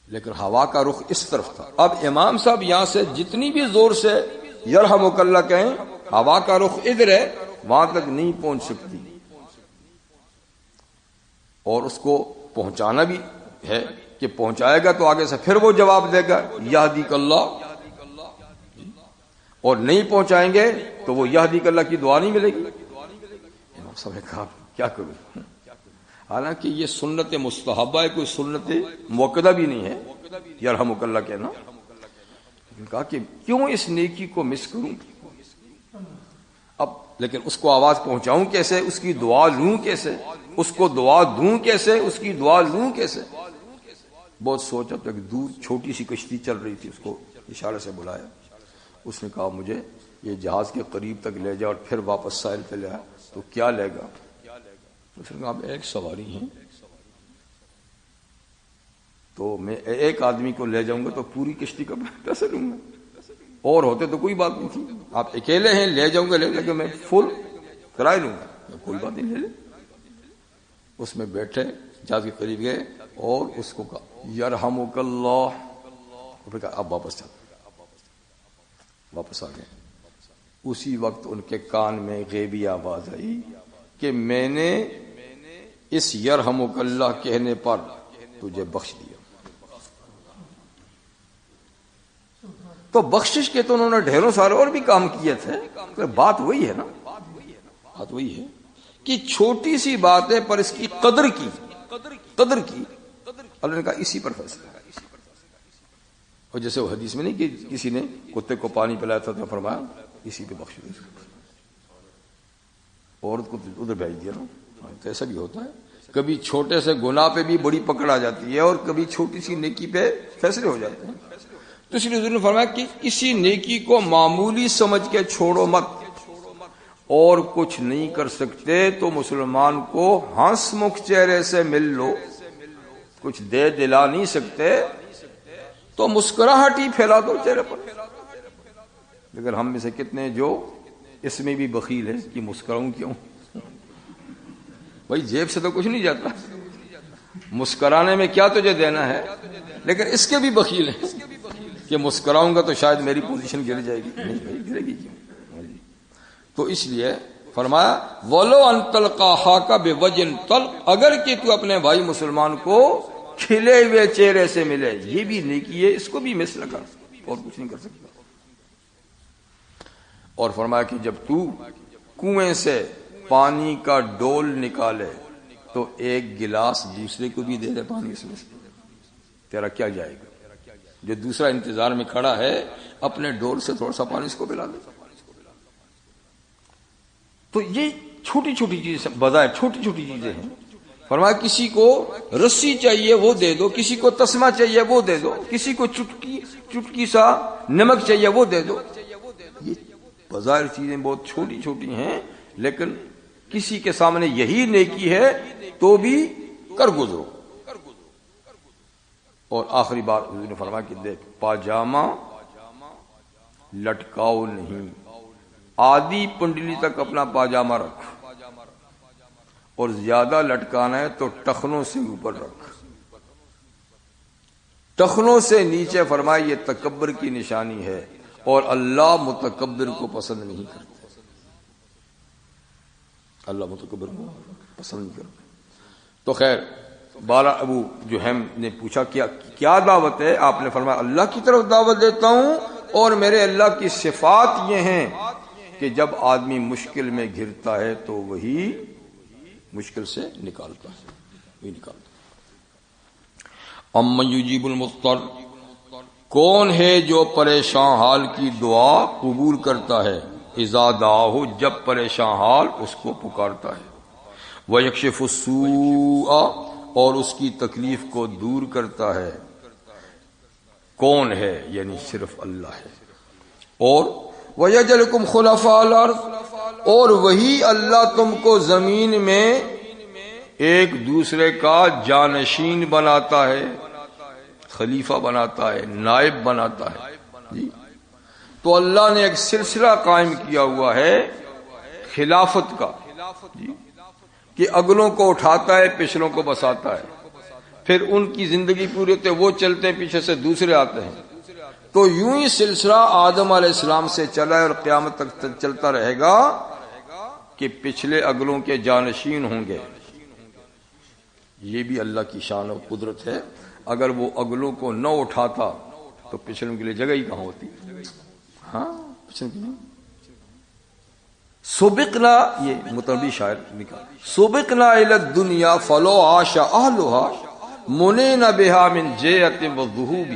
لیکن ہوا کا رخ اس طرف تھا۔ اب امام صاحب یہاں سے جتنی بھی زور سے یرحمک اللہ کہیں، ہوا کا رخ ادھر ہے، وہاں تک نہیں پہنچ سکتی، اور اس کو پہنچانا بھی ہے کہ پہنچائے گا تو آگے سے پھر وہ جواب دے گا یہدیک اللہ، اور نہیں پہنچائیں گے تو وہ یہدیک اللہ کی دعا نہیں ملے گی۔ امام صاحب نے کہا کیا کروں، حالانکہ یہ سنت مستحبہ ہے، کوئی سنت موقدہ بھی نہیں ہے یرحمک اللہ کہنا۔ کہا کہ کیوں اس نیکی کو مس کروں، اب لیکن اس کو آواز پہنچاؤں کیسے، اس کی دعا لوں کیسے، اس کو دعا دوں کیسے، اس کی دعا لوں کیسے۔ بہت سوچا تو ایک دور چھوٹی سی کشتی چل رہی تھی، اس کو اشارے سے بلایا، اس نے کہا مجھے یہ جہاز کے قریب تک لے جا اور پھر واپس ساحل پہ لے آیا، تو کیا لے گا؟ اس نے کہا آپ ایک سواری ہیں تو میں ایک آدمی کو لے جاؤں گا تو پوری کشتی کا پیسہ لوں گا، اور ہوتے تو کوئی بات نہیں تھی، آپ اکیلے ہیں لے جاؤں گا، لے میں فل کرایہ لوں گا، کوئی بات نہیں، لے لے۔ اس میں بیٹھے، جہاز کے قریب گئے اور اس کو کہا یرحمک اللہ، پھر کہا اب واپس چل، واپس آ گئے۔ اسی وقت ان کے کان میں غیبی آواز آئی کہ میں نے اس یرحمک اللہ کہنے پر تجھے بخش دیا۔ تو بخشش کے تو انہوں نے ڈھیروں سارے اور بھی کام کیے تھے، بات وہی ہے نا، بات وہی ہے کہ چھوٹی سی بات ہے پر اس کی قدر کی اللہ نے کہا اسی پر فیصلہ ہے۔ اور جیسے وہ حدیث میں نہیں کہ کسی نے کتے کو پانی پلایا تھا تو فرمایا اسی پہ بخش دیا، عورت کو ادھر بھیج دیا نا۔ تو ایسا بھی ہوتا ہے، کبھی چھوٹے سے گناہ پہ بھی بڑی پکڑ آ جاتی ہے اور کبھی چھوٹی سی نیکی پہ فیصلے ہو جاتے ہیں۔ تو اس لیے حضور نے فرمایا کہ کسی نیکی کو معمولی سمجھ کے چھوڑو مت، اور کچھ نہیں کر سکتے تو مسلمان کو ہنس مکھ چہرے سے مل لو، کچھ دے دلا نہیں سکتے تو مسکراہٹ ہی پھیلا دو چہرے پر۔ لیکن ہم میں سے کتنے جو اس میں بھی بخیل ہے کہ مسکراؤں کیوں، بھائی جیب سے تو کچھ نہیں جاتا، مسکرانے میں کیا تجھے دینا ہے، لیکن اس کے بھی بخیل ہیں کہ مسکراؤں گا تو شاید میری پوزیشن گر جائے گی، نہیں بھائی گرے گی کیوں۔ تو اس لیے فرمایا وَلَوْ أَن تَلْقَاهَا بِوَجْهٍ طَلْقٍ، اگر کہ تو اپنے بھائی مسلمان کو کھلے ہوئے چہرے سے ملے، یہ بھی نیکی ہے، اس کو بھی مس نہ کر، اور کچھ نہیں کر سکتا۔ اور فرمایا کہ جب تو کنویں سے پانی کا ڈول نکالے تو ایک گلاس دوسرے کو بھی دے دے پانی، اس میں تیرا کیا جائے گا؟ جو دوسرا انتظار میں کھڑا ہے اپنے ڈول سے تھوڑا سا پانی اس کو پلا دے۔ تو یہ چھوٹی چھوٹی چیزیں، بظاہر چھوٹی چھوٹی چیزیں ہیں۔ فرمایا کسی کو رسی چاہیے وہ دے دو، کسی کو تسمہ چاہیے وہ دے دو، کسی کو چٹکی سا نمک چاہیے وہ دے دو۔ یہ بظاہر چیزیں بہت چھوٹی چھوٹی ہیں، لیکن کسی کے سامنے یہی نیکی ہے تو بھی کر گزرو۔ اور آخری بات حضور نے فرمایا کہ دیکھ پاجامہ لٹکاؤ نہیں، آدھی پنڈلی تک اپنا پاجامہ رکھ، اور زیادہ لٹکانا ہے تو ٹخنوں سے اوپر رکھ، ٹخنوں سے نیچے فرمائے یہ تکبر کی نشانی ہے، اور اللہ متکبر کو پسند نہیں کرتے، اللہ متکبر کو پسند نہیں کرتے۔ تو خیر بالا ابو جہم نے پوچھا کیا دعوت ہے؟ آپ نے فرمایا اللہ کی طرف دعوت دیتا ہوں، اور میرے اللہ کی صفات یہ ہیں کہ جب آدمی مشکل میں گھرتا ہے تو وہی مشکل سے نکالتا ہے، وہی نکالتا ہے۔ امن یجیب المضطر، کون ہے جو پریشان حال کی دعا قبول کرتا ہے، اذا دعاہ، جب پریشان حال اس کو پکارتا ہے، ویکشف السوء، اور اس کی تکلیف کو دور کرتا ہے۔ کون ہے؟ یعنی صرف اللہ ہے۔ اور وَيَجْعَلُكُمْ خُلَفَاءَ الْأَرْضِ، اور وہی اللہ تم کو زمین میں ایک دوسرے کا جانشین بناتا ہے، خلیفہ بناتا ہے، نائب بناتا ہے جی۔ تو اللہ نے ایک سلسلہ قائم کیا ہوا ہے خلافت کا، جی کہ اگلوں کو اٹھاتا ہے پچھلوں کو بساتا ہے، پھر ان کی زندگی پوری ہوتے وہ چلتے ہیں، پیچھے سے دوسرے آتے ہیں، تو یوں ہی سلسلہ آدم علیہ السلام سے چلا ہے اور قیامت تک چلتا رہے گا کہ پچھلے اگلوں کے جانشین ہوں گے۔ یہ بھی اللہ کی شان و قدرت ہے، اگر وہ اگلوں کو نہ اٹھاتا تو پچھلوں کے لیے جگہ ہی کہاں ہوتی۔ ہاں پچھلوں کے لیے سبقنا، یہ متنبی شاعر لکھا، سبقنا الی الدنیا فلو عاش اہلها منینا بها من جیۃ وذہوب۔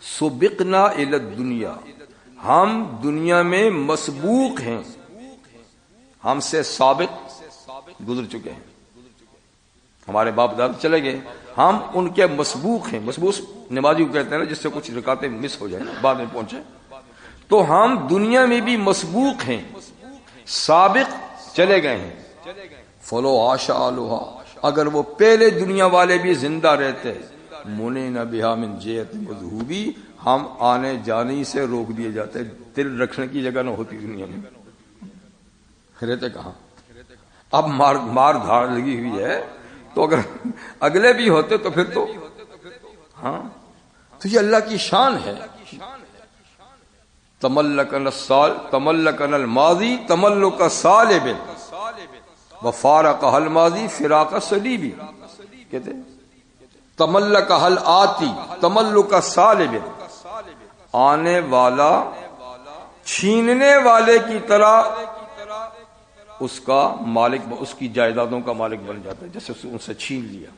سبقنا الی الدنیا، ہم دنیا میں مسبوق ہیں، ہم سے سابق گزر چکے ہیں، ہمارے باپ دادا چلے گئے، ہم ان کے مسبوق ہیں۔ مسبوق نمازی کو کہتے ہیں نا جس سے کچھ رکعتیں مس ہو جائیں نا، بعد میں پہنچے، تو ہم دنیا میں بھی مسبوق ہیں، سابق چلے گئے ہیں۔ فلو عاش اہلها، اگر وہ پہلے دنیا والے بھی زندہ رہتے، منینا بها من جیۃ وذہوب، ہم آنے جانے سے روک دیے جاتے، دل رکھنے کی جگہ نہ ہوتی دنیا میں، رہتے کہاں؟ اب مار دھاڑ لگی ہوئی ہے، تو اگر اگلے بھی ہوتے تو پھر تو ہاں، تو یہ اللہ کی شان ہے۔ تملکن الماضی تملک صالب وفارق الماضی فراق صلیبی، کہتے تملک حل آتی تملک صالب، آنے والا چھیننے والے کی طرح اس کا مالک، اس کی جائیدادوں کا مالک بن جاتا ہے، جیسے ان سے چھین لیا۔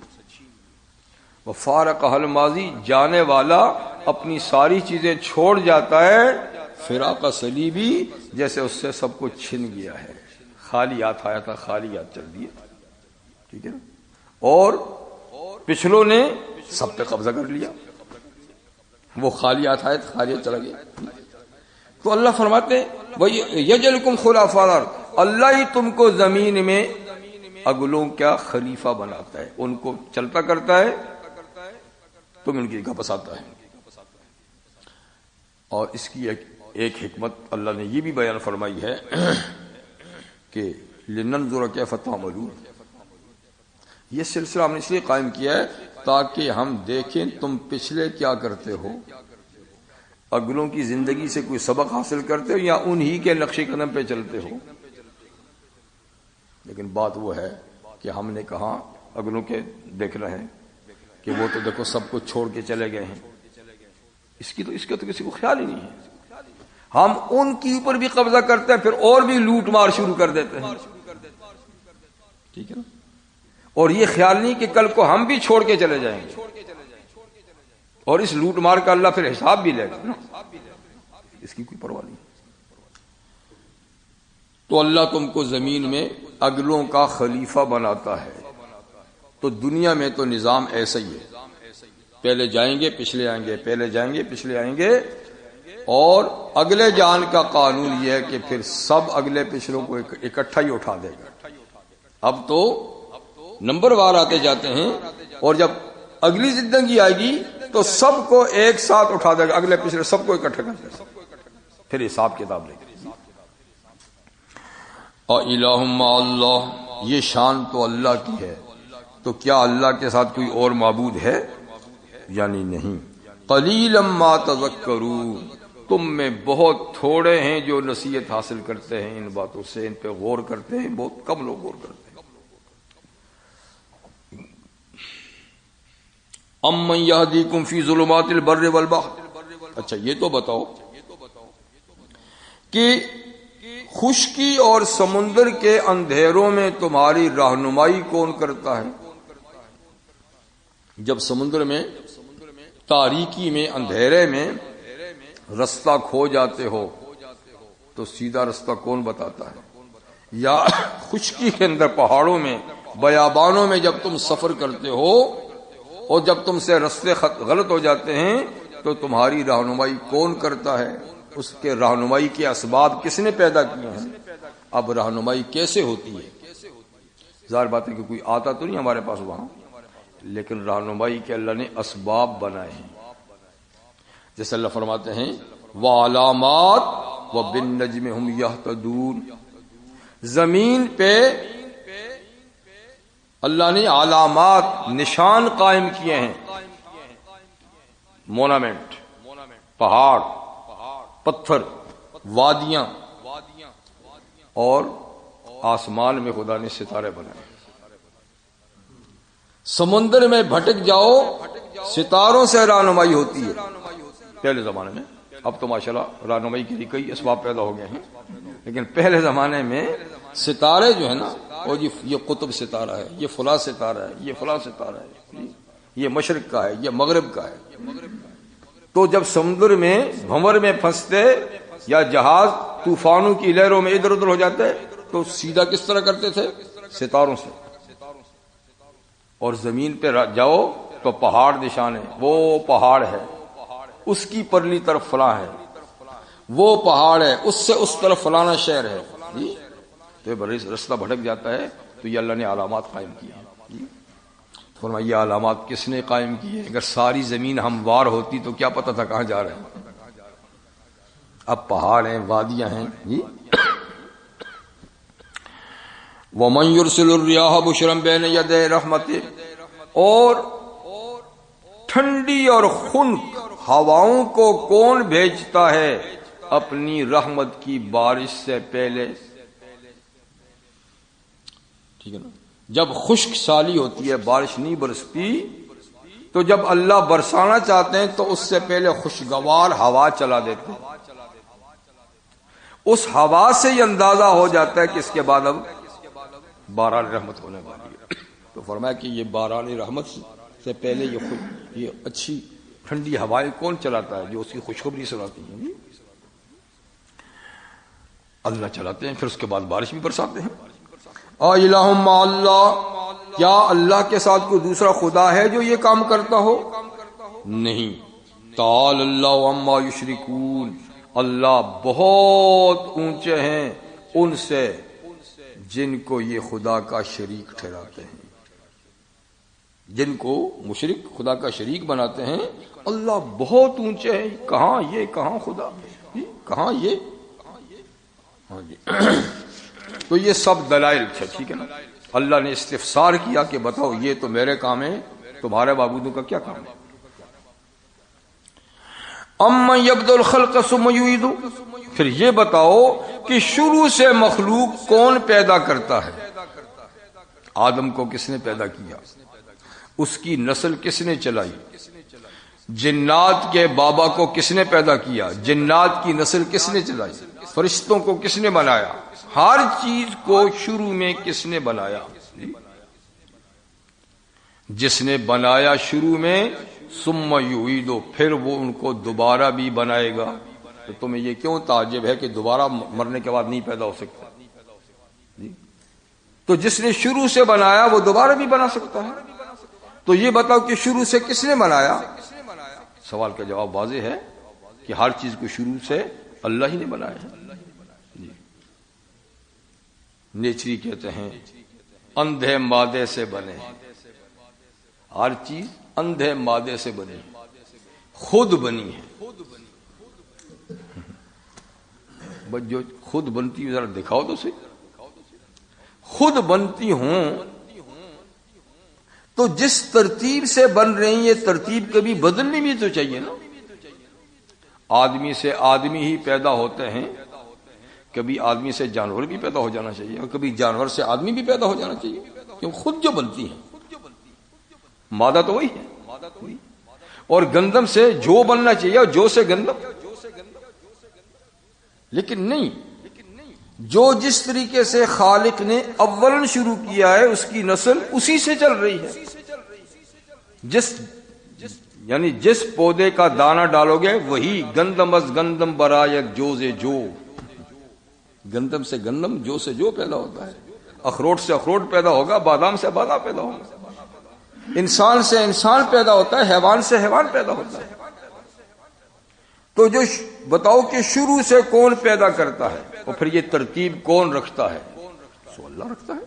وفارق حل ماضی، جانے والا اپنی ساری چیزیں چھوڑ جاتا ہے، فراق صلیبی، جیسے اس سے سب کچھ چھن گیا ہے، خالی ہاتھ آیا تھا خالی ہاتھ چل دیا، ٹھیک ہے نا؟ اور پچھلوں نے سب پہ قبضہ کر لیا، وہ خالی ہاتھ آئے خالی ہاتھ چلا گیا۔ تو اللہ فرماتے ہیں وَيَجْعَلُكُمْ خُلَفَاءَ الْأَرْضِ، اللہ ہی تم کو زمین میں اگلوں کا خلیفہ بناتا ہے، ان کو چلتا کرتا ہے، تم ان کی جگہ بساتا ہے۔ اور اس کی ایک حکمت اللہ نے یہ بھی بیان فرمائی ہے کہ لِنَنْظُرَ كَيْفَ تَعْمَلُونَ، یہ سلسلہ ہم نے اس لیے قائم کیا ہے تاکہ ہم دیکھیں تم پچھلے کیا کرتے ہو، اگلوں کی زندگی سے کوئی سبق حاصل کرتے ہو یا انہی کے نقش قدم پہ چلتے ہو۔ لیکن بات وہ ہے کہ ہم نے کہاں اگلوں کے دیکھنا ہے کہ وہ تو دیکھو سب کچھ چھوڑ کے چلے گئے ہیں، اس کا تو کسی کو خیال ہی نہیں ہے۔ ہم ان کے اوپر بھی قبضہ کرتے ہیں، پھر اور بھی لوٹ مار شروع کر دیتے ہیں، ٹھیک ہے نا؟ اور یہ خیال نہیں کہ کل کو ہم بھی چھوڑ کے چلے جائیں گے، اور اس لوٹ مار کا اللہ پھر حساب بھی لے گا نا، اس کی کوئی پرواہ نہیں۔ تو اللہ تم کو زمین میں اگلوں کا خلیفہ بناتا ہے، تو دنیا میں تو نظام ایسا ہی ہے، پہلے جائیں گے پچھلے آئیں گے، پہلے جائیں گے پچھلے آئیں گے، اور اگلے جان کا قانون یہ ہے کہ پھر سب اگلے پچھلوں کو اکٹھا ہی اٹھا دے گا۔ اب تو نمبر وار آتے جاتے ہیں، اور جب اگلی زندگی آئے گی تو سب کو ایک ساتھ اٹھا دے گا، اگلے پچھلے سب کو اکٹھا کر دے گا، پھر حساب کتاب لے گا۔ الہ مع اللہ، یہ شان تو اللہ کی ہے، تو کیا اللہ کے ساتھ کوئی اور معبود ہے؟ یعنی نہیں۔ قلیلا ما تذکرون، تم میں بہت تھوڑے ہیں جو نصیحت حاصل کرتے ہیں ان باتوں سے، ان پہ غور کرتے ہیں، بہت کم لوگ غور کرتے ہیں۔ امن یہدیکم فی ظلمات البر والبحر، اچھا یہ تو بتاؤ کہ خشکی اور سمندر کے اندھیروں میں تمہاری رہنمائی کون کرتا ہے؟ جب سمندر میں تاریکی میں اندھیرے میں رستہ کھو جاتے ہو تو سیدھا رستہ کون بتاتا ہے؟ یا خشکی کے اندر پہاڑوں میں بیابانوں میں جب تم سفر کرتے ہو اور جب تم سے رستے غلط ہو جاتے ہیں تو تمہاری رہنمائی کون کرتا ہے؟ اس کے رہنمائی کے اسباب کس نے پیدا کیے ہیں؟ اب رہنمائی کیسے ہوتی ہے؟ ظاہر بات ہے کہ کوئی آتا تو نہیں ہمارے پاس وہاں، لیکن رہنمائی کے اللہ نے اسباب بنائے ہیں۔ جیسے اللہ فرماتے ہیں وَعَلَامَاتٍ وَبِالنَّجْمِ هُمْ يَهْتَدُونَ، زمین پہ اللہ نے علامات، نشان قائم کیے ہیں، مونامنٹ، پہاڑ، پتھر، وادیاں، اور آسمان میں خدا نے ستارے بنائے۔ سمندر میں بھٹک جاؤ، ستاروں سے رہنمائی ہوتی ہے پہلے زمانے میں۔ اب تو ماشاءاللہ رہنمائی کے لیے کئی اسباب پیدا ہو گئے ہیں، لیکن پہلے زمانے میں ستارے جو ہے نا، وہ جی یہ قطب ستارہ ہے، یہ فلاں ستارہ ہے، یہ فلاں ستارہ ہے، یہ مشرق کا ہے، یہ مغرب کا ہے۔ تو جب سمندر میں بھنور میں پھنستے یا جہاز طوفانوں کی لہروں میں ادھر ادھر ہو جاتے تو سیدھا کس طرح کرتے تھے؟ ستاروں سے۔ اور زمین پہ جاؤ تو پہاڑ نشان ہے، وہ پہاڑ ہے، اس کی پرلی طرف فلاں ہے، وہ پہاڑ ہے، اس سے اس طرف فلانا شہر ہے جی۔ تو رستہ بھٹک جاتا ہے تو یہ اللہ نے علامات قائم کی ہیں جی۔ فرمایا یہ علامات کس نے قائم کی ہے؟ اگر ساری زمین ہموار ہوتی تو کیا پتہ تھا کہاں جا رہے ہیں۔ اب پہاڑ ہیں، وادیاں ہیں جی۔ وَمَن يُرْسِلُ الرِّيَاحَ بُشْرًا بَيْنَ يَدَيْ رَحْمَتِهِ، اور ٹھنڈی اور خنک ہواؤں کو کون بھیجتا ہے اپنی رحمت کی بارش سے پہلے؟ ٹھیک ہے نا، جب خشک سالی ہوتی ہے، بارش نہیں برستی، تو جب اللہ برسانا چاہتے ہیں تو اس سے پہلے خوشگوار ہوا چلا دیتے ہیں۔ اس ہوا سے یہ اندازہ ہو جاتا ہے کہ اس کے بعد اب باران رحمت ہونے والی ہے۔ تو فرمایا کہ یہ باران رحمت سے پہلے یہ اچھی ٹھنڈی ہوائیں کون چلاتا ہے؟ جو اس کی خوشخبری سناتی ہیں اللہ چلاتے ہیں، پھر اس کے بعد بارش بھی برساتے ہیں۔ الہ مع اللہ، کیا اللہ کے ساتھ کوئی دوسرا خدا ہے جو یہ کام کرتا ہو؟ نہیں۔ تعالی اللہ عما یشرکون، اللہ بہت اونچے ہیں ان سے جن کو یہ خدا کا شریک ٹھہراتے ہیں، جن کو مشرک خدا کا شریک بناتے ہیں، اللہ بہت اونچے ہیں۔ کہاں یہ، کہاں خدا، کہاں یہ، ہاں جی۔ تو یہ سب دلائل تھے، ٹھیک ہے نا۔ اللہ نے استفسار کیا کہ بتاؤ یہ تو میرے کام ہے، تمہارے معبودوں کا کیا کام ہے؟ امن یبدأ الخلق ثم یعیدہ، پھر یہ بتاؤ کہ شروع سے مخلوق کون پیدا کرتا ہے؟ آدم کو کس نے پیدا کیا؟ اس کی نسل کس نے چلائی؟ جنات کے بابا کو کس نے پیدا کیا؟ جنات کی نسل کس نے چلائی؟ فرشتوں کو کس نے بنایا؟ ہر چیز کو شروع میں کس نے بنایا؟ جس نے بنایا شروع میں، ثم یعیدہ، پھر وہ ان کو دوبارہ بھی بنائے گا۔ تو تمہیں یہ کیوں تعجب ہے کہ دوبارہ مرنے کے بعد نہیں پیدا ہو سکتا؟ تو جس نے شروع سے بنایا وہ دوبارہ بھی بنا سکتا ہے۔ تو یہ بتاؤ کہ شروع سے کس نے بنایا؟ سوال کا جواب واضح ہے کہ ہر چیز کو شروع سے اللہ ہی نے بنایا ہے۔ نیچری کہتے ہیں اندھے مادے سے بنے، ہر چیز اندھے مادے سے بنی، خود بنی ہے۔ بس جو خود بنتی ذرا دکھاؤ تو صحیح۔ خود بنتی ہوں تو جس ترتیب سے بن رہی ہیں یہ ترتیب کبھی بدلنی بھی تو چاہیے نا۔ آدمی سے آدمی ہی پیدا ہوتے ہیں، کبھی آدمی سے جانور بھی پیدا ہو جانا چاہیے، اور کبھی جانور سے آدمی بھی پیدا ہو جانا چاہیے، کیوں خود جو بنتی ہے مادہ تو وہی ہے۔ اور گندم سے جو بننا چاہیے اور جو سے گندم، لیکن نہیں، جو جس طریقے سے خالق نے اولن شروع کیا ہے اس کی نسل اسی سے چل رہی ہے۔ یعنی جس پودے کا دانہ ڈالو گے وہی گندم از گندم برآید جو سے جو، گندم سے گندم، جو سے جو پیدا ہوتا ہے، اخروٹ سے اخروٹ پیدا ہوگا، بادام سے بادام پیدا ہوگا، انسان سے انسان پیدا ہوتا ہے، حیوان سے حیوان پیدا ہوتا ہے۔ تو جو بتاؤ کہ شروع سے کون پیدا کرتا ہے اور پھر یہ ترتیب کون رکھتا ہے؟ سو اللہ رکھتا ہے،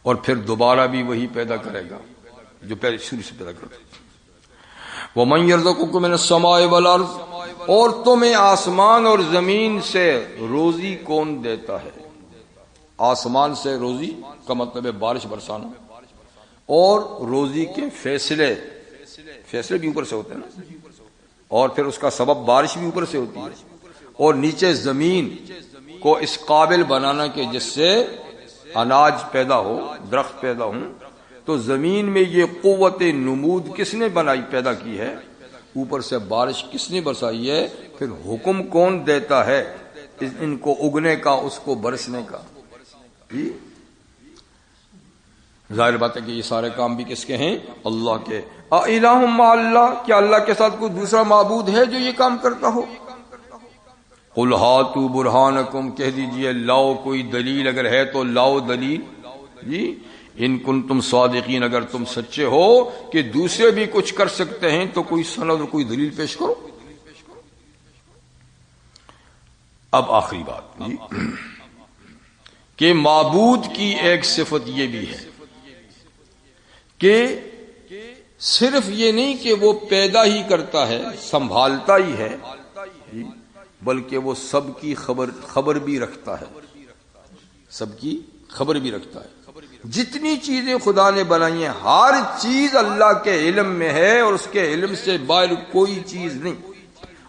اور پھر دوبارہ بھی وہی پیدا کرے گا جو پہلے شروع سے پیدا کرتا ہے۔ وَمَن يَرْزُقُكُم مِّنَ السَّمَاءِ وَالْأَرْضِ، اور تمہیں آسمان اور زمین سے روزی کون دیتا ہے؟ آسمان سے روزی کا مطلب ہے بارش برسانا، اور روزی کے فیصلے بھی اوپر سے ہوتے ہیں نا، اور پھر اس کا سبب بارش بھی اوپر سے ہوتی ہے، اور نیچے زمین کو اس قابل بنانا کہ جس سے اناج پیدا ہو، درخت پیدا ہوں، تو زمین میں یہ قوت نمود کس نے پیدا کی ہے؟ اوپر سے بارش کس نے برسائی ہے؟ پھر حکم کون دیتا ہے ان کو اگنے کا، اس کو برسنے کا؟ ظاہر بات ہے کہ یہ سارے کام بھی کس کے ہیں؟ اللہ کے۔ اِلٰہٌ مع اللہ، کیا اللہ کے ساتھ کوئی دوسرا معبود ہے جو یہ کام کرتا ہو؟ قُلْ ہاتوا برہانکم، کہہ دیجئے لاؤ کوئی دلیل، اگر ہے تو لاؤ دلیل، جی ان کنتم صادقین، اگر تم سچے ہو کہ دوسرے بھی کچھ کر سکتے ہیں تو کوئی سند اور کوئی دلیل پیش کرو۔ اب آخری بات جی کہ معبود کی ایک صفت یہ بھی ہے کہ صرف یہ نہیں کہ وہ پیدا ہی کرتا ہے، سنبھالتا ہی ہے، بلکہ وہ سب کی خبر بھی رکھتا ہے، سب کی خبر بھی رکھتا ہے۔ جتنی چیزیں خدا نے بنائی ہیں ہر چیز اللہ کے علم میں ہے، اور اس کے علم سے باہر کوئی چیز نہیں،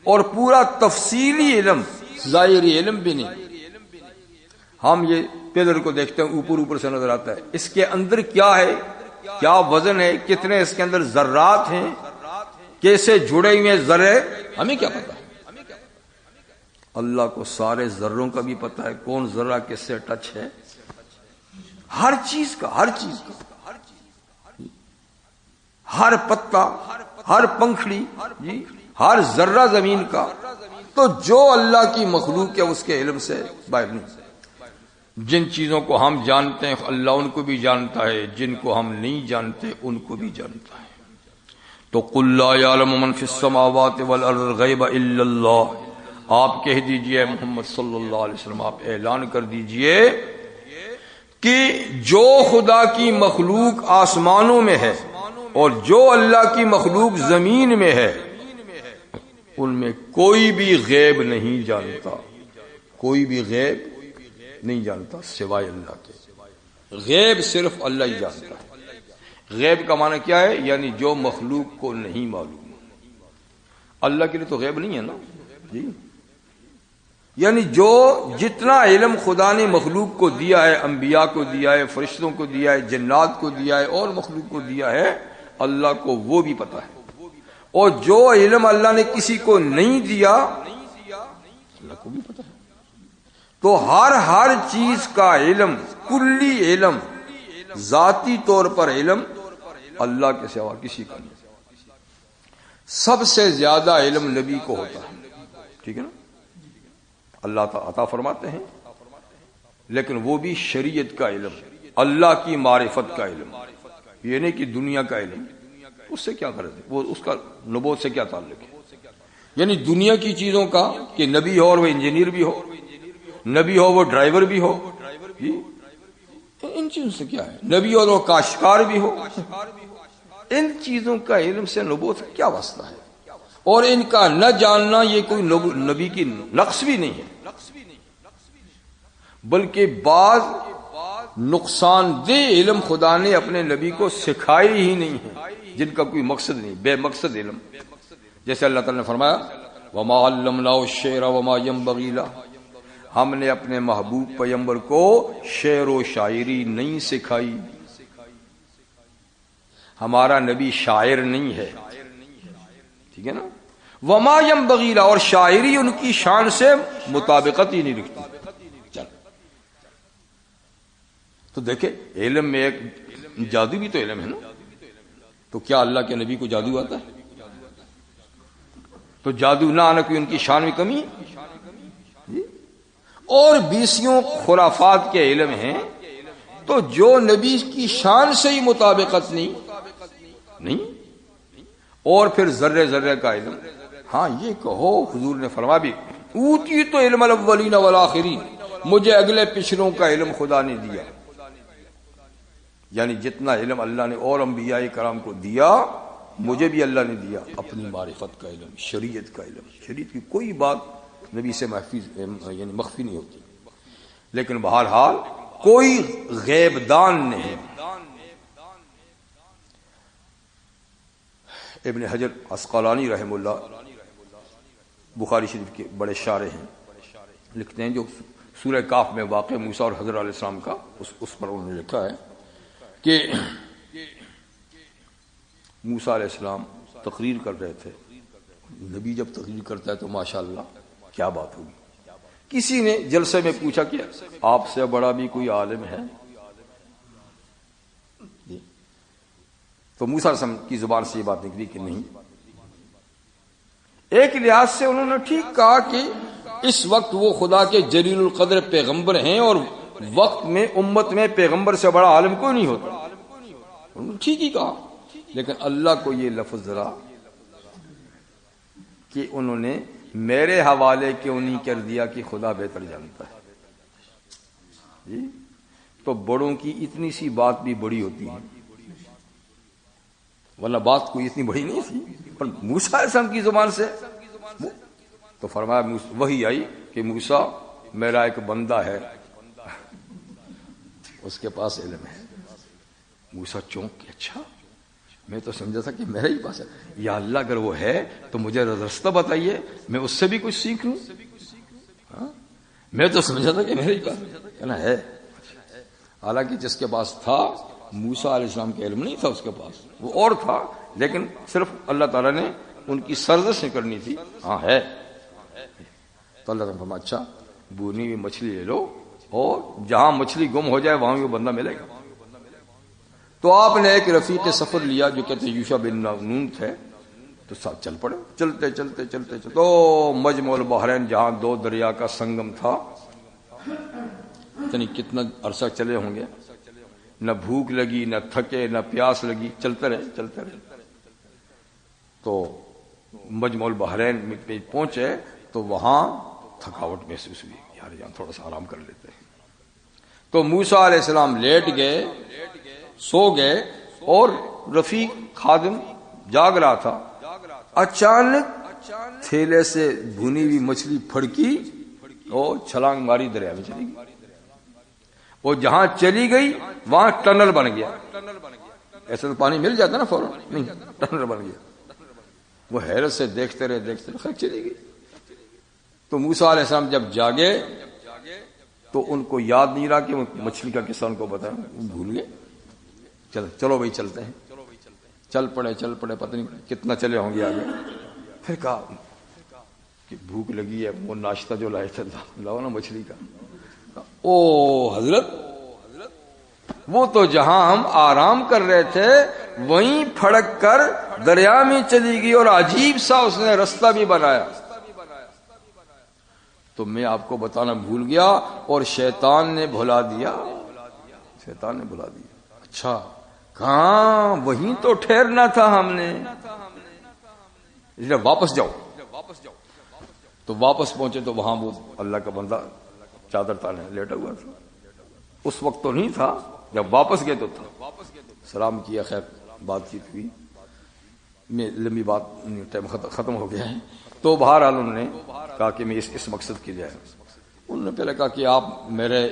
اور پورا تفصیلی علم، ظاہری علم بھی نہیں۔ ہم یہ پیدل کو دیکھتے ہیں، اوپر سے نظر آتا ہے، اس کے اندر کیا ہے، کیا وزن ہے، کتنے اس کے اندر ذرات ہیں، کیسے جڑے ہوئے ذرے، ہمیں کیا پتا؟ اللہ کو سارے ذروں کا بھی پتا ہے، کون ذرہ کس سے ٹچ ہے، ہر چیز کا، ہر پتا، ہر پنکھڑی، ہر ذرہ زمین کا۔ تو جو اللہ کی مخلوق ہے اس کے علم سے باہر نہیں۔ جن چیزوں کو ہم جانتے ہیں اللہ ان کو بھی جانتا ہے، جن کو ہم نہیں جانتے ان کو بھی جانتا ہے۔ تو قُلْ لَا يَعْلَمُ مَنْ فِي السَّمَاوَاتِ وَالْأَرْضِ الْغَيْبَ إِلَّا اللَّهُ، آپ کہہ دیجئے محمد صلی اللہ علیہ وسلم، آپ اعلان کر دیجئے کہ جو خدا کی مخلوق آسمانوں میں ہے اور جو اللہ کی مخلوق زمین میں ہے، ان میں کوئی بھی غیب نہیں جانتا، کوئی بھی غیب نہیں جانتا سوائے اللہ کے۔ غیب صرف اللہ ہی جانتا ہے۔ غیب کا معنی کیا ہے؟ یعنی جو مخلوق کو نہیں معلوم۔ اللہ کے لیے تو غیب نہیں ہے نا جی، یعنی جو جتنا علم خدا نے مخلوق کو دیا ہے، انبیاء کو دیا ہے، فرشتوں کو دیا ہے، جنات کو دیا ہے اور مخلوق کو دیا ہے، اللہ کو وہ بھی پتا ہے، اور جو علم اللہ نے کسی کو نہیں دیا اللہ کو بھی پتا ہے۔ تو ہر چیز کا علم، کلی علم، ذاتی طور پر علم اللہ کے سوا کسی کا نہیں۔ سب سے زیادہ علم نبی کو ہوتا ہے، ٹھیک ہے نا، اللہ تعالیٰ عطا فرماتے ہیں، لیکن وہ بھی شریعت کا علم، اللہ کی معرفت کا علم، یہ نہیں کہ دنیا کا علم، اس سے کیا غرض ہے، وہ اس کا نبوت سے کیا تعلق ہے؟ یعنی دنیا کی چیزوں کا کہ نبی ہو اور وہ انجینئر بھی ہو، نبی ہو وہ ڈرائیور بھی ہو، ان چیزوں سے کیا ہے؟ نبی ہو وہ کاشتکار بھی ہو، ان چیزوں کا علم سے نبوت سے کیا واسطہ ہے؟ اور ان کا نہ جاننا یہ کوئی نبی کی نقص بھی نہیں ہے، بلکہ بعض نقصان دہ علم خدا نے اپنے نبی کو سکھائی ہی نہیں ہے، جن کا کوئی مقصد نہیں، بے مقصد علم۔ جیسے اللہ تعالیٰ نے فرمایا وَمَا عَلَّمْنَاهُ الشِّعْرَ وَمَا يَنبَغِي لَهُ، ہم نے اپنے محبوب پیغمبر کو شعر و شاعری نہیں سکھائی، ہمارا نبی شاعر نہیں ہے، ٹھیک ہے نا، وما ينبغي له، اور شاعری ان کی شان سے مطابقت ہی نہیں رکھتی۔ چل تو دیکھیں علم میں ایک جادو بھی تو علم ہے نا، تو کیا اللہ کے نبی کو جادو آتا ہے؟ تو جادو نہ آنا کوئی ان کی شان میں کمی ہے؟ اور بیسیوں خرافات کے علم ہیں، تو جو نبی کی شان سے ہی مطابقت نہیں، اور پھر ذرے ذرے کا علم۔ ہاں یہ کہو حضور نے فرمایا بھی اوتی تو علم الاولین والآخرین، مجھے اگلے پچھلوں کا علم خدا نے دیا، یعنی جتنا علم اللہ نے اور انبیاء کرام کو دیا مجھے بھی اللہ نے دیا، اپنی معرفت کا علم، شریعت کا علم۔ شریعت کی کوئی بات نبی سے محفوظ یعنی مخفی نہیں ہوتی، لیکن بہرحال کوئی غیب دان نہیں. ابن حجر عسقلانی رحم اللہ بخاری شریف کے بڑے شارح ہیں، لکھتے ہیں جو سورہ کاف میں واقع موسیٰ اور حضرت علیہ السلام کا اس پر انہوں نے لکھا ہے کہ موسیٰ علیہ السلام تقریر کر رہے تھے. نبی جب تقریر کرتا ہے تو ماشاءاللہ کیا بات ہوگی. کسی نے جلسے میں پوچھا کہ آپ سے بڑا بھی کوئی عالم ہے؟ تو موسیٰ علیہ السلام کی زبان سے یہ بات نکلی کہ نہیں. ایک لحاظ سے انہوں نے ٹھیک کہا کہ اس وقت وہ خدا کے جلیل القدر پیغمبر ہیں اور وقت میں امت میں پیغمبر سے بڑا عالم کوئی نہیں ہوتا. انہوں نے ٹھیک ہی کہا، لیکن اللہ کو یہ لفظ ذرا کہ انہوں نے میرے حوالے کیوں نہیں کر دیا کہ خدا بہتر جانتا ہے. جی تو بڑوں کی اتنی سی بات بھی بڑی ہوتی ہے، ورنہ بات کوئی اتنی بڑی نہیں تھی. پر موسیٰ علیہ السلام کی زبان سے تو فرمایا، وہی آئی کہ موسیٰ میرا ایک بندہ ہے، اس کے پاس علم ہے. موسیٰ چونک کے اچھا، میں تو سمجھا تھا کہ میرے ہی پاس ہے. یا اللہ اگر وہ ہے تو مجھے رستہ بتائیے، میں اس سے بھی کچھ سیکھ لوں. میں تو سمجھا تھا کہ میرے ہی پاس کہنا ہے. حالانکہ جس کے پاس تھا موسیٰ علیہ السلام کا علم نہیں تھا اس کے پاس، وہ اور تھا، لیکن صرف اللہ تعالیٰ نے ان کی سرزش نہیں کرنی تھی. ہاں ہے. تو اللہ تعالیٰ فرمایا اچھا بھونی ہوئی مچھلی لے لو اور جہاں مچھلی گم ہو جائے وہاں وہ بندہ ملے گا. تو آپ نے ایک رفیق سفر لیا جو کہتے یوشع بن نون تھے، تو ساتھ چل پڑے. چلتے چلتے چلتے چلتے تو مجمع البحرین جہاں دو دریا کا سنگم تھا، یعنی کتنا عرصہ چلے ہوں گے، نہ بھوک لگی نہ تھکے نہ پیاس لگی، چلتے رہے چلتے رہے. تو مجمع البحرین میں پہنچے تو وہاں تھکاوٹ محسوس ہوئی، یار یہاں تھوڑا سا آرام کر لیتے ہیں. تو موسیٰ علیہ السلام لیٹ گئے، سو گئے، اور رفیق خادم جاگ رہا تھا. اچانک تھیلے سے بھنی ہوئی مچھلی پھڑکی اور چھلانگ ماری دریا میں چلی گئی. وہ جہاں چلی گئی وہاں ٹنل بن گیا. ایسے تو پانی مل جاتا نا فوراً، نہیں، ٹنل بن گیا. وہ حیرت سے دیکھتے رہے دیکھتے رہے، خیر چلی گئی. تو موسیٰ علیہ السلام جب جاگے تو ان کو یاد نہیں رہا کہ وہ مچھلی کا قصہ ان کو بتایا، بھول گئے. چلو بھائی چلتے ہیں. چل پڑے پتہ نہیں کتنا چلے ہوں گے آگے. پھر کہا کہ بھوک لگی ہے، وہ ناشتہ جو لائے تھے لاؤ نا مچھلی کا. او حضرت، وہ تو جہاں ہم آرام کر رہے تھے وہیں پھڑک کر دریا میں چلی گئی، اور عجیب سا اس نے رستہ بھی بنایا. تو میں آپ کو بتانا بھول گیا اور شیطان نے بھلا دیا. اچھا کہاں، وہیں تو ٹھہرنا تھا ہم نے. واپس جاؤ. تو واپس پہنچے تو وہاں وہ اللہ کا بندہ چادر تانے لیٹا ہوا تھا. اس وقت تو نہیں تھا، جب واپس گئے تو تھا. سلام کیا، خیر بات چیت ہوئی. میں لمبی بات، ٹائم ختم ہو گیا ہے. تو بہرحال انہوں نے کہا کہ میں اس مقصد کے لیے آیا. انہوں نے پہلے کہا کہ آپ میرے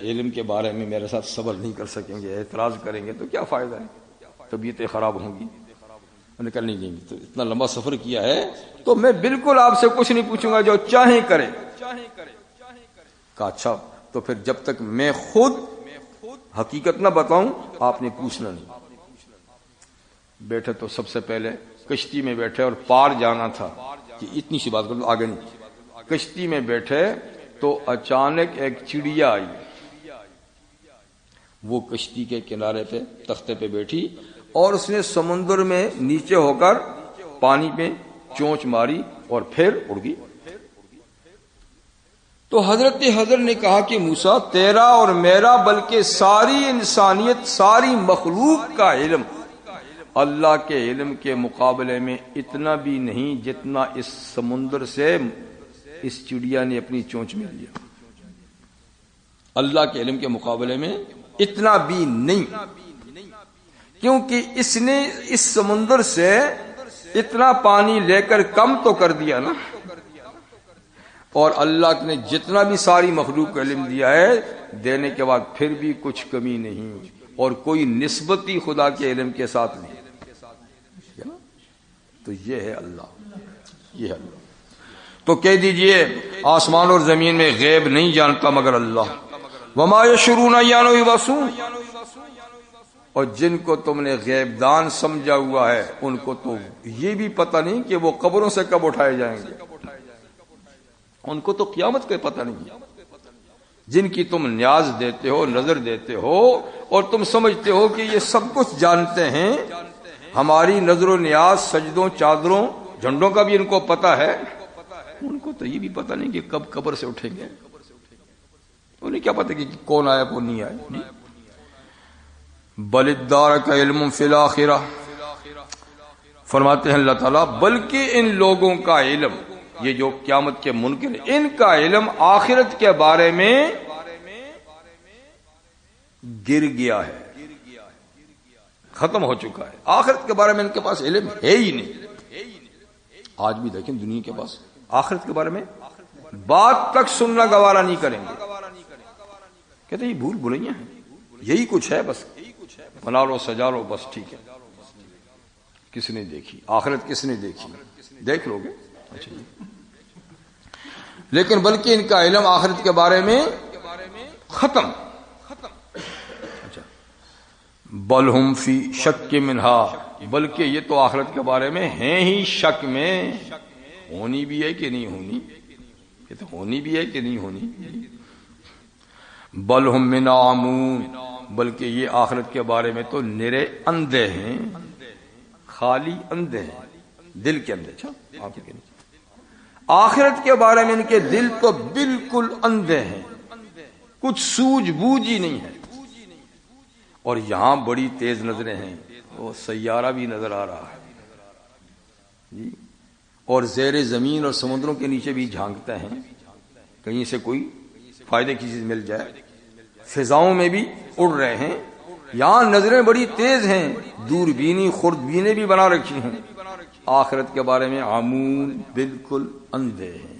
علم کے بارے میں میرے ساتھ صبر نہیں کر سکیں گے، اعتراض کریں گے تو کیا فائدہ ہے، طبیعتیں خراب ہوں گی. انہوں نے کہا نہیں، تو اتنا لمبا سفر کیا ہے تو میں بالکل آپ سے کچھ نہیں پوچھوں گا، جو چاہیں کرے. کہا اچھا، تو پھر جب تک میں خود حقیقت نہ بتاؤں آپ نے پوچھنا نہیں. بیٹھے تو سب سے پہلے کشتی میں بیٹھے اور پار جانا تھا کہ اتنی سی بات کرو آگے نہیں. کشتی میں بیٹھے تو اچانک ایک چڑیا آئی. وہ کشتی کے کنارے پہ تختے پہ بیٹھی اور اس نے سمندر میں نیچے ہو کر پانی پہ چونچ ماری اور پھر اڑ گئی. تو حضرت نے کہا کہ موسیٰ، تیرا اور میرا بلکہ ساری انسانیت، ساری مخلوق کا علم اللہ کے علم کے مقابلے میں اتنا بھی نہیں جتنا اس سمندر سے اس چڑیا نے اپنی چونچ میں لیا. اللہ کے علم کے مقابلے میں اتنا بھی نہیں، کیونکہ اس نے اس سمندر سے اتنا پانی لے کر کم تو کر دیا نا. اور اللہ نے جتنا بھی ساری مخلوق کو علم دیا ہے دینے کے بعد پھر بھی کچھ کمی نہیں، اور کوئی نسبت ہی خدا کے علم کے ساتھ نہیں۔ تو یہ ہے اللہ، یہ ہے اللہ۔ تو کہہ دیجئے آسمان اور زمین میں غیب نہیں جانتا مگر اللہ۔ وما یشعرون ایان یبعثون، اور جن کو تم نے غیب دان سمجھا ہوا ہے ان کو تو یہ بھی پتہ نہیں کہ وہ قبروں سے کب اٹھائے جائیں گے، ان کو تو قیامت کا پتہ نہیں ہے۔ جن کی تم نیاز دیتے ہو، نظر دیتے ہو، اور تم سمجھتے ہو کہ یہ سب کچھ جانتے ہیں، ہماری نظر و نیاز، سجدوں، چادروں، جھنڈوں کا بھی ان کو پتہ ہے، ان کو تو یہ بھی پتہ نہیں کہ کب قبر سے اٹھیں گے۔ انہیں کیا پتہ کہ کون آیا کون نہیں آیا۔ بل ادارک علم فی الآخرہ، فرماتے ہیں اللہ تعالیٰ بلکہ ان لوگوں کا علم، یہ جو قیامت کے منکر ہیں، ان کا علم آخرت کے بارے میں گر گیا ہے، ختم ہو چکا ہے۔ آخرت کے بارے میں ان کے پاس علم ہے ہی نہیں۔ آج بھی دیکھیں دنیا کے پاس آخرت کے بارے میں بات تک سننا گوارا نہیں کریں گے، کہتے ہیں یہ بھول بھلیاں ہیں، یہی کچھ ہے، بس بنا لو سجا لو بس، ٹھیک ہے۔ کس نے دیکھی آخرت؟ کس نے دیکھی؟ دیکھ لو گے، اچھا جی۔ لیکن بلکہ ان کا علم آخرت کے بارے میں ختم۔ اچھا، بل ہم فی شک منہا، بلکہ یہ تو آخرت کے بارے میں ہیں ہی شک میں، ہونی بھی ہے کہ نہیں ہونی، یہ تو ہونی بھی ہے کہ نہیں ہونی۔ بل ہم من عمون، بلکہ یہ آخرت کے بارے میں تو نرے اندھے ہیں، خالی اندھے ہیں، دل کے اندھے۔ اچھا، آپ کے نیچے آخرت کے بارے میں ان کے دل تو بالکل اندھے ہیں، کچھ سوجھ بوجھ ہی نہیں ہے۔ اور یہاں بڑی تیز نظریں ہیں، وہ سیارہ بھی نظر آ رہا ہے جی، اور زیر زمین اور سمندروں کے نیچے بھی جھانکتے ہیں، کہیں سے کوئی فائدے کی چیز مل جائے، فضاؤں میں بھی اڑ رہے ہیں۔ یہاں نظریں بڑی تیز ہیں، دوربینی خوردبینیں بھی بنا رکھی ہیں، آخرت کے بارے میں عمون، بالکل اندھے ہیں،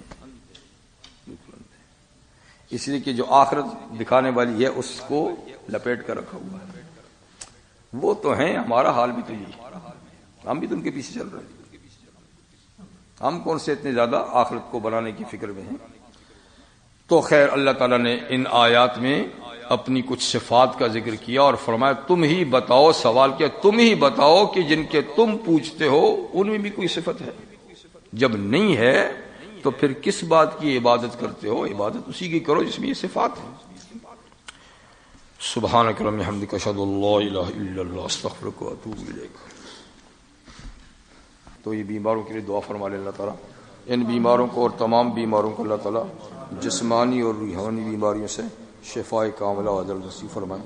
بالکل اندھے۔ اس لیے کہ جو آخرت دکھانے والی ہے اس کو لپیٹ کر رکھا ہوا ہے۔ وہ تو ہیں، ہمارا حال بھی تو یہی، ہم بھی تو ان کے پیچھے چل رہے ہیں۔ ہم کون سے اتنے زیادہ آخرت کو بنانے کی فکر میں ہیں۔ تو خیر اللہ تعالیٰ نے ان آیات میں اپنی کچھ صفات کا ذکر کیا اور فرمایا تم ہی بتاؤ، سوال کیا تم ہی بتاؤ کہ جن کے تم پوچھتے ہو ان میں بھی کوئی صفت ہے؟ جب نہیں ہے تو پھر کس بات کی عبادت کرتے ہو؟ عبادت اسی کی کرو جس میں یہ صفات ہیں۔ سبحانک اللہم وبحمدک، اشہد ان لا الہ الا اللہ، استغفرک واتوب الیک۔ تو یہ بیماروں کے لیے دعا فرما لے اللہ تعالیٰ، ان بیماروں کو اور تمام بیماروں کو اللہ تعالیٰ جسمانی اور روحانی بیماریوں سے شفاء کاملہ و عجل نصیب فرمائیں۔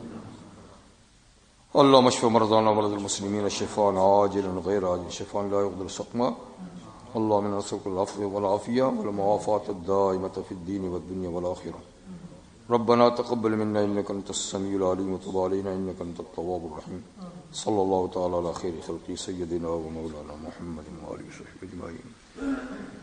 اللہم اشف مرضانا ومرضى المسلمین شفاء عاجلا غیر عاجل، شفاء لا یغادر سقما۔ اللہم انا نسألک العفو والعافیہ والمعافاة الدائمة في الدین والدنیا والآخرہ۔ ربنا تقبل منا انك انت السميع العليم وتب علينا انك انت التواب الرحيم۔ صلی اللہ تعالی علی خیر خلقی سیدنا و مولانا محمد و آلہ وصحبہ اجمعین۔